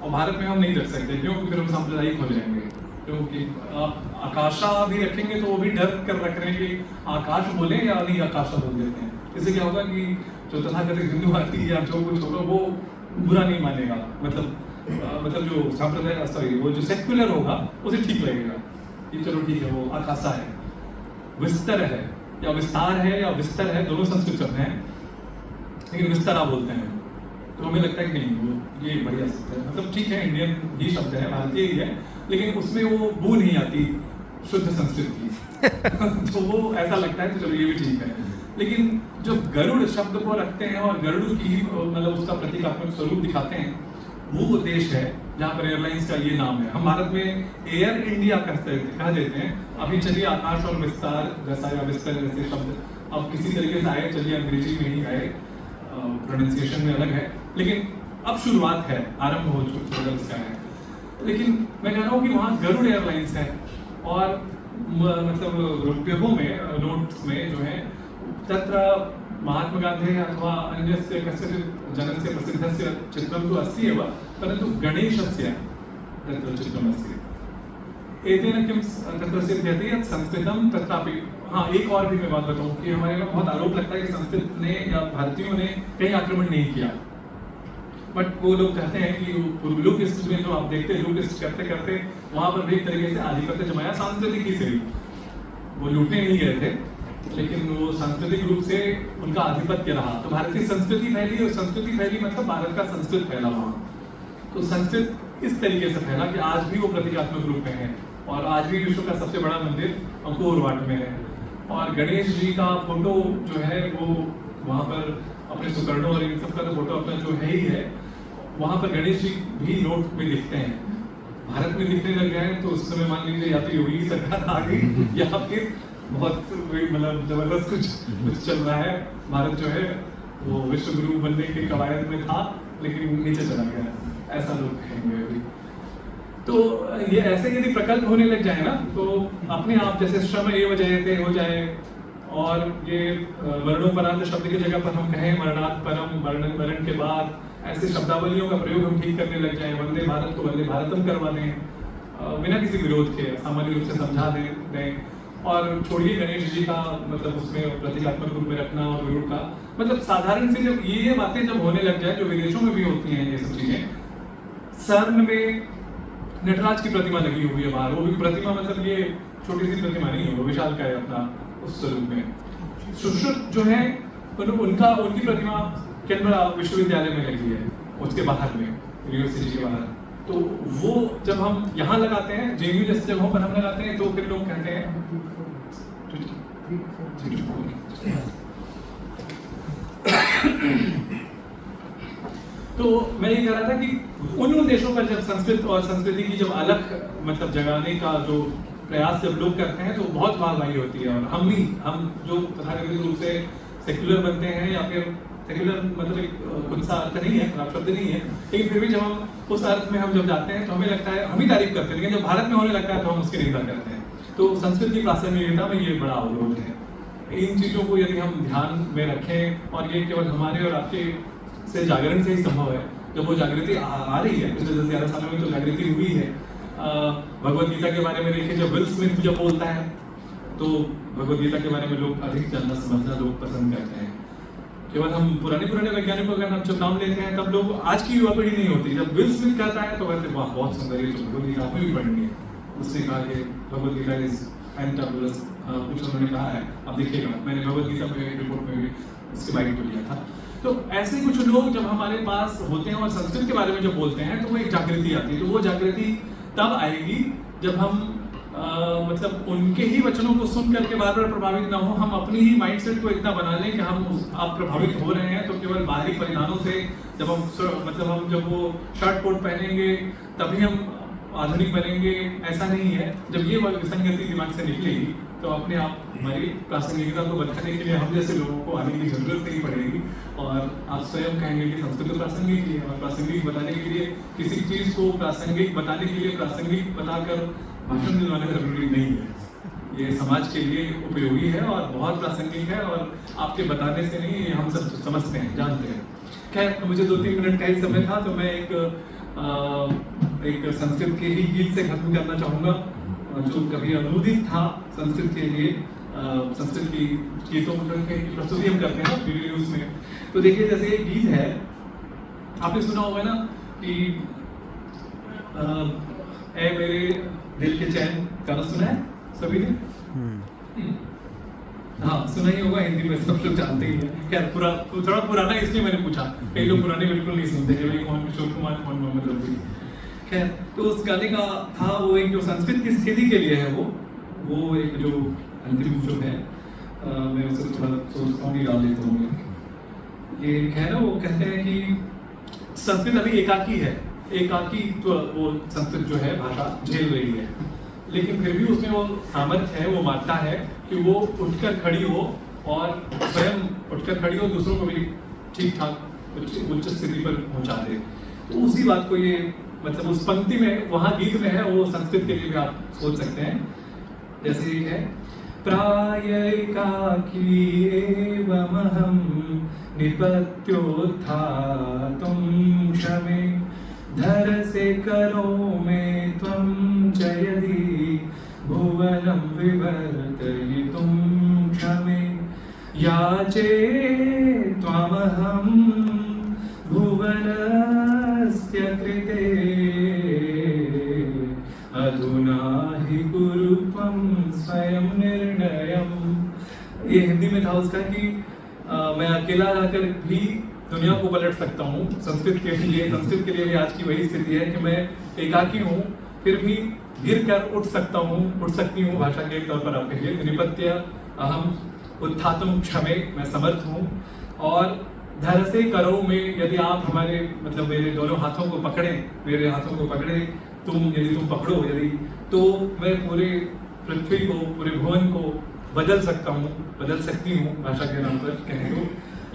और भारत में हम नहीं रख सकते, क्योंकि फिर हम सांप्रदायिक हो जाएंगे। क्योंकि आप आकाशा भी रखेंगे तो वो भी डर कर रख रहे हैं कि आकाश बोले या नहीं आकाशा बोल देते हैं। इससे क्या होगा कि जो तथाकथित हिंदू आती या जो कुछ होगा वो बुरा नहीं मानेगा, मतलब जो सांप्रदाय, सॉरी, वो जो सेक्युलर होगा उसे ठीक लगेगा कि चलो ठीक है, वो आकाशा है। विस्तर है या विस्तार है या विस्तर है, दोनों संस्कृत शब्द हैं, लेकिन विस्तरा बोलते हैं। तो हमें लगता है कि नहीं, वो ये बढ़िया शब्द है, ठीक है, इंडियन ही शब्द है, भारतीय ही है, लेकिन उसमें वो बू नहीं आती शुद्ध संस्कृत की तो वो ऐसा लगता है, तो चलो ये भी ठीक है। लेकिन जो गरुड़ शब्द को रखते हैं और गरुड़ की उसका प्रतीकात्मक स्वरूप दिखाते हैं, वो देश है जहाँ पर एयरलाइंस का ये नाम है। हम भारत में एयर इंडिया कह देते हैं। अभी चलिए आकाश और विस्तार जैसा या विस्तार जैसे शब्द अब किसी तरीके से आए, चलिए अंग्रेजी में ही आए, प्रोनाउंसिएशन में अलग है, लेकिन अब शुरुआत है, आरंभ हो चुका इसका है। लेकिन मैं कह रहा हूँ कि वहाँ गरुड़ एयरलाइंस है, और रुपयों में, नोट्स में जो है, तत्र महात्मा गांधी अथवा अन्यस्य कस्यचित् जनस्य प्रसिद्धस्य चित्रं तु अस्ति एव, परन्तु गणेशस्य तत्र चित्रम् अस्ति। एतेन किं तत्र सिद्ध्यति यत् संस्कृतं तत्रापि। हाँ, एक और भी मैं बात बताऊं कि हमारे यहाँ बहुत आरोप लगता है कि संस्कृत ने या भारतीयों ने कहीं आक्रमण नहीं किया, बट वो लोग कहते हैं कि पूर्वलुकिस्ट में जो आप देखते हैं, लुकिस्ट करते करते वहां पर भी एक तरीके से आधिपत्य जमाया सांस्कृतिक ही से। वो लूटने नहीं गए थे, लेकिन वो सांस्कृतिक रूप से उनका आधिपत्य रहा। तो भारतीय संस्कृति फैली, और संस्कृति फैली मतलब भारत का संस्कृत फैला वहाँ। तो संस्कृत इस तरीके से फैला कि आज भी वो प्रतीकात्मक रूप में है, और आज भी विश्व का सबसे बड़ा मंदिर अंकोर वाट में है। और गणेश जी का फोटो जो है वो वहाँ पर अपने सुकर्णों और इन सब का तो फोटो अपना जो है ही है, वहाँ पर गणेश जी भी नोट में दिखते हैं। भारत में दिखने लग गए हैं तो उस समय मान लीजिए या तो योगी की सरकार आ गई या फिर बहुत मतलब जबरदस्त कुछ चल रहा है। भारत जो है वो विश्व गुरु बनने के कवायद में था, लेकिन नीचे चला गया, ऐसा लोग कहेंगे अभी। तो ये ऐसे यदि प्रकल्प होने लग जाए ना, तो अपने आप जैसे श्रम एव जयते हो जाए, और ये वर्णोपरांत शब्द की जगह पर हम कहें मरणात् परम, मरण के बाद, ऐसे शब्दावलियों का प्रयोग हम ठीक करने लग जाए, वंदे भारत को वंदे भारतम करवा दें बिना किसी विरोध के, सामान्य रूप से समझा दें। और छोड़िए गणेश जी का मतलब उसमें प्रतीकात्मक रूप में रखना और विरोध का, मतलब साधारण से जब ये बातें जब होने लग जाए, जो विदेशों में भी होती हैं ये सब चीजें। सर्न में नटराज की प्रतिमा लगी हुई है बाहर, वो भी प्रतिमा मतलब ये छोटी सी प्रतिमा नहीं है, वो विशाल का है अपना उस स्वरूप में। सुश्रुत जो है उनकी प्रतिमा कैनबरा विश्वविद्यालय में लगी है, उसके बाहर में, यूनिवर्सिटी के बाहर। तो वो जब हम यहाँ लगाते हैं, जेएनयू जैसी जगहों पर हम लगाते हैं, तो फिर लोग कहते हैं तो मैं ये कह रहा था कि उन देशों पर जब संस्कृत और संस्कृति की जब अलग मतलब जगाने का जो प्रयास जब लोग करते हैं, तो बहुत वाहवाही होती है। और हम जो तथाकथित रूप से सेक्युलर बनते हैं, या फिर सेक्युलर मतलब एक खुद सा अर्थ नहीं है, खराब शब्द नहीं है, लेकिन फिर भी जब हम उस अर्थ में हम जब जाते हैं तो हमें लगता है, हम ही तारीफ करते हैं, लेकिन जब भारत में होने लगता है तो हम उसकी निंदा करते हैं। तो संस्कृत की प्रासंगिकता में ये बड़ा अवरोध है। इन चीजों को यदि हम ध्यान में रखें, और ये केवल हमारे और आपके से जागरण से ही संभव है। जब वो जागृति आ रही है, पिछले 10-11 सालों में तो जागृति हुई है। भगवद गीता के बारे में देखिए, जब विल स्मिथ जब बोलता है तो भगवद गीता के बारे में लोग अधिक जानना समझना लोग पसंद करते हैं। केवल हम पुराने वैज्ञानिकों का नाम जब नाम लेते हैं, तब लोग, आज की युवा पीढ़ी नहीं होती, जब विल स्मिथ कहता है तो कहते वाह बहुत सुंदर, ये भगवद गीता आपने भी पढ़नी है। उसने कहा कि भगवद गीता इज फैंटाबुलस, कुछ उन्होंने कहा है, अब देखिएगा, मैंने भगवद गीता में रिपोर्ट में भी उसके बारे में लिया था। तो ऐसे कुछ लोग जब हमारे पास होते हैं और संस्कृत के बारे में जब बोलते हैं, तो वो एक जागृति आती है। तो वो जागृति तब आएगी जब हम मतलब उनके ही वचनों को सुन करके बार बार प्रभावित ना हो, हम अपनी ही माइंडसेट को इतना बना लें कि हम आप प्रभावित हो रहे हैं तो केवल बाहरी परिधानों से, जब हम मतलब हम जब वो शर्ट कोट पहनेंगे तभी हम आधुनिक बनेंगे, ऐसा नहीं है। जब ये विसंगति दिमाग से निकलेगी तो अपने आप हमारी प्रासंगिकता को बताने के लिए हम जैसे लोगों को आने की जरूरत नहीं पड़ेगी, और आप स्वयं कहेंगे कि संस्कृत प्रासंगिक है, और प्रासंगिक बताने के लिए, किसी चीज को प्रासंगिक बताने के लिए प्रासंगिक बताकर भाषण दिलवाना जरूरी नहीं है। ये समाज के लिए उपयोगी है और बहुत प्रासंगिक है, और आपके बताने से नहीं, हम सब समझते हैं, जानते हैं। खैर, मुझे 2-3 मिनट का ही समय था, तो मैं एक संस्कृत के ही गीत से खत्म करना चाहूँगा, जो कभी अनुदित था संस्कृत के लिए। संस्कृत की गीतों की प्रस्तुति हम करते हैं वीडियो न्यूज में। तो देखिए, जैसे एक गीत है, आपने सुना होगा ना कि ऐ मेरे दिल के चैन, गाना सुना है सभी ने? हाँ, सुना ही होगा, हिंदी में सब लोग जानते ही हैं। खैर, थोड़ा पुराना इसलिए मैंने पूछा, कई लोग पुराने बिल्कुल नहीं सुनते कि भाई कौन किशोर कुमार, कौन मोहम्मद रफी। खैर, तो उस गाने का था, वो एक जो संस्कृत की स्थिति के लिए है, वो एक जो अंतिम जो है, मैं उसे थोड़ा सोचता हूँ, डाल देता हूँ। ये है ना, वो कहते हैं कि संस्कृत अभी एकाकी है, एकाकी तो वो संस्कृत जो है भाषा झेल रही है, लेकिन फिर भी उसमें वो सामर्थ्य है, वो मानता है कि वो उठकर खड़ी हो, और स्वयं उठकर खड़ी हो, दूसरों को भी ठीक ठाक उच्च स्थिति पर पहुंचा दे। तो उसी बात को ये मतलब उस पंक्ति में, वहाँ गीत में है, वो संस्कृत के लिए भी आप सोच सकते हैं। जैसे ये है, प्रायैकाकी एवमहं निपत्योत्थातुं क्षमे, धर से करो में त्वं च यदि भुवनं विवर्तयितुं क्षमे, याचे त्वमहं भुवनस्य कृते, अधुना हि कुरु त्वं स्वयं निर्णयम्। ये हिंदी में था उसका कि मैं अकेला रहकर भी दुनिया को पलट सकता हूँ। संस्कृत के लिए भी आज की वही स्थिति है कि मैं एकाकी हूँ, फिर भी गिर कर उठ सकती हूँ। भाषा के तौर पर आप कहिए निपत्य अहम उत्थातुम क्षमे, मैं समर्थ हूँ। और धरसे करो में यदि आप हमारे मतलब मेरे दोनों हाथों को पकड़े, यदि तुम पकड़ो यदि, तो मैं पूरे पृथ्वी को, पूरे भुवन को बदल सकती हूँ। भाषा के नाम पर कहें तो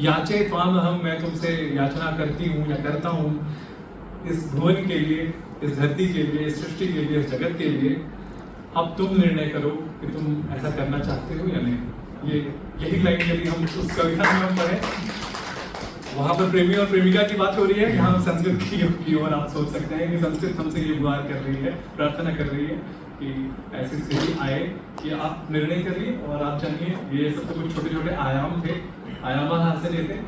याचे त्वाम हम, मैं तुमसे याचना करती हूँ या करता हूँ इस भुवन के लिए, इस धरती के लिए, इस सृष्टि के लिए, इस जगत के लिए। अब तुम निर्णय करो कि तुम ऐसा करना चाहते हो या नहीं। यही लाइन यदि हम उस कविता में हम पढ़ें, वहाँ पर प्रेमी और प्रेमिका की बात हो रही है, यहाँ संस्कृत की ओर आप सोच सकते हैं कि संस्कृत हमसे ये गुहार कर रही है, प्रार्थना कर रही है कि ऐसी स्थिति आए कि आप निर्णय करिए और आप जानिए। ये सब तो कुछ छोटे छोटे आयाम थे, आयामाः आसन्ते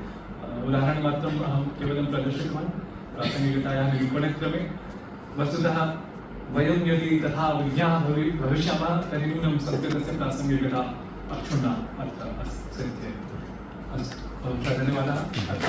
उदाहरणमात्रम् अहं केवलं प्रदर्शितवान् प्रासङ्गिकतायाः निरूपणक्रमे। वस्तुतः वयं यदि तथा विज्ञाः भविष्यामः तर्हि नूनं संस्कृतस्य प्रासङ्गिकता अक्षुण्णा अत्र सिद्ध्यति। अस्तु, धन्यवादः। अत्र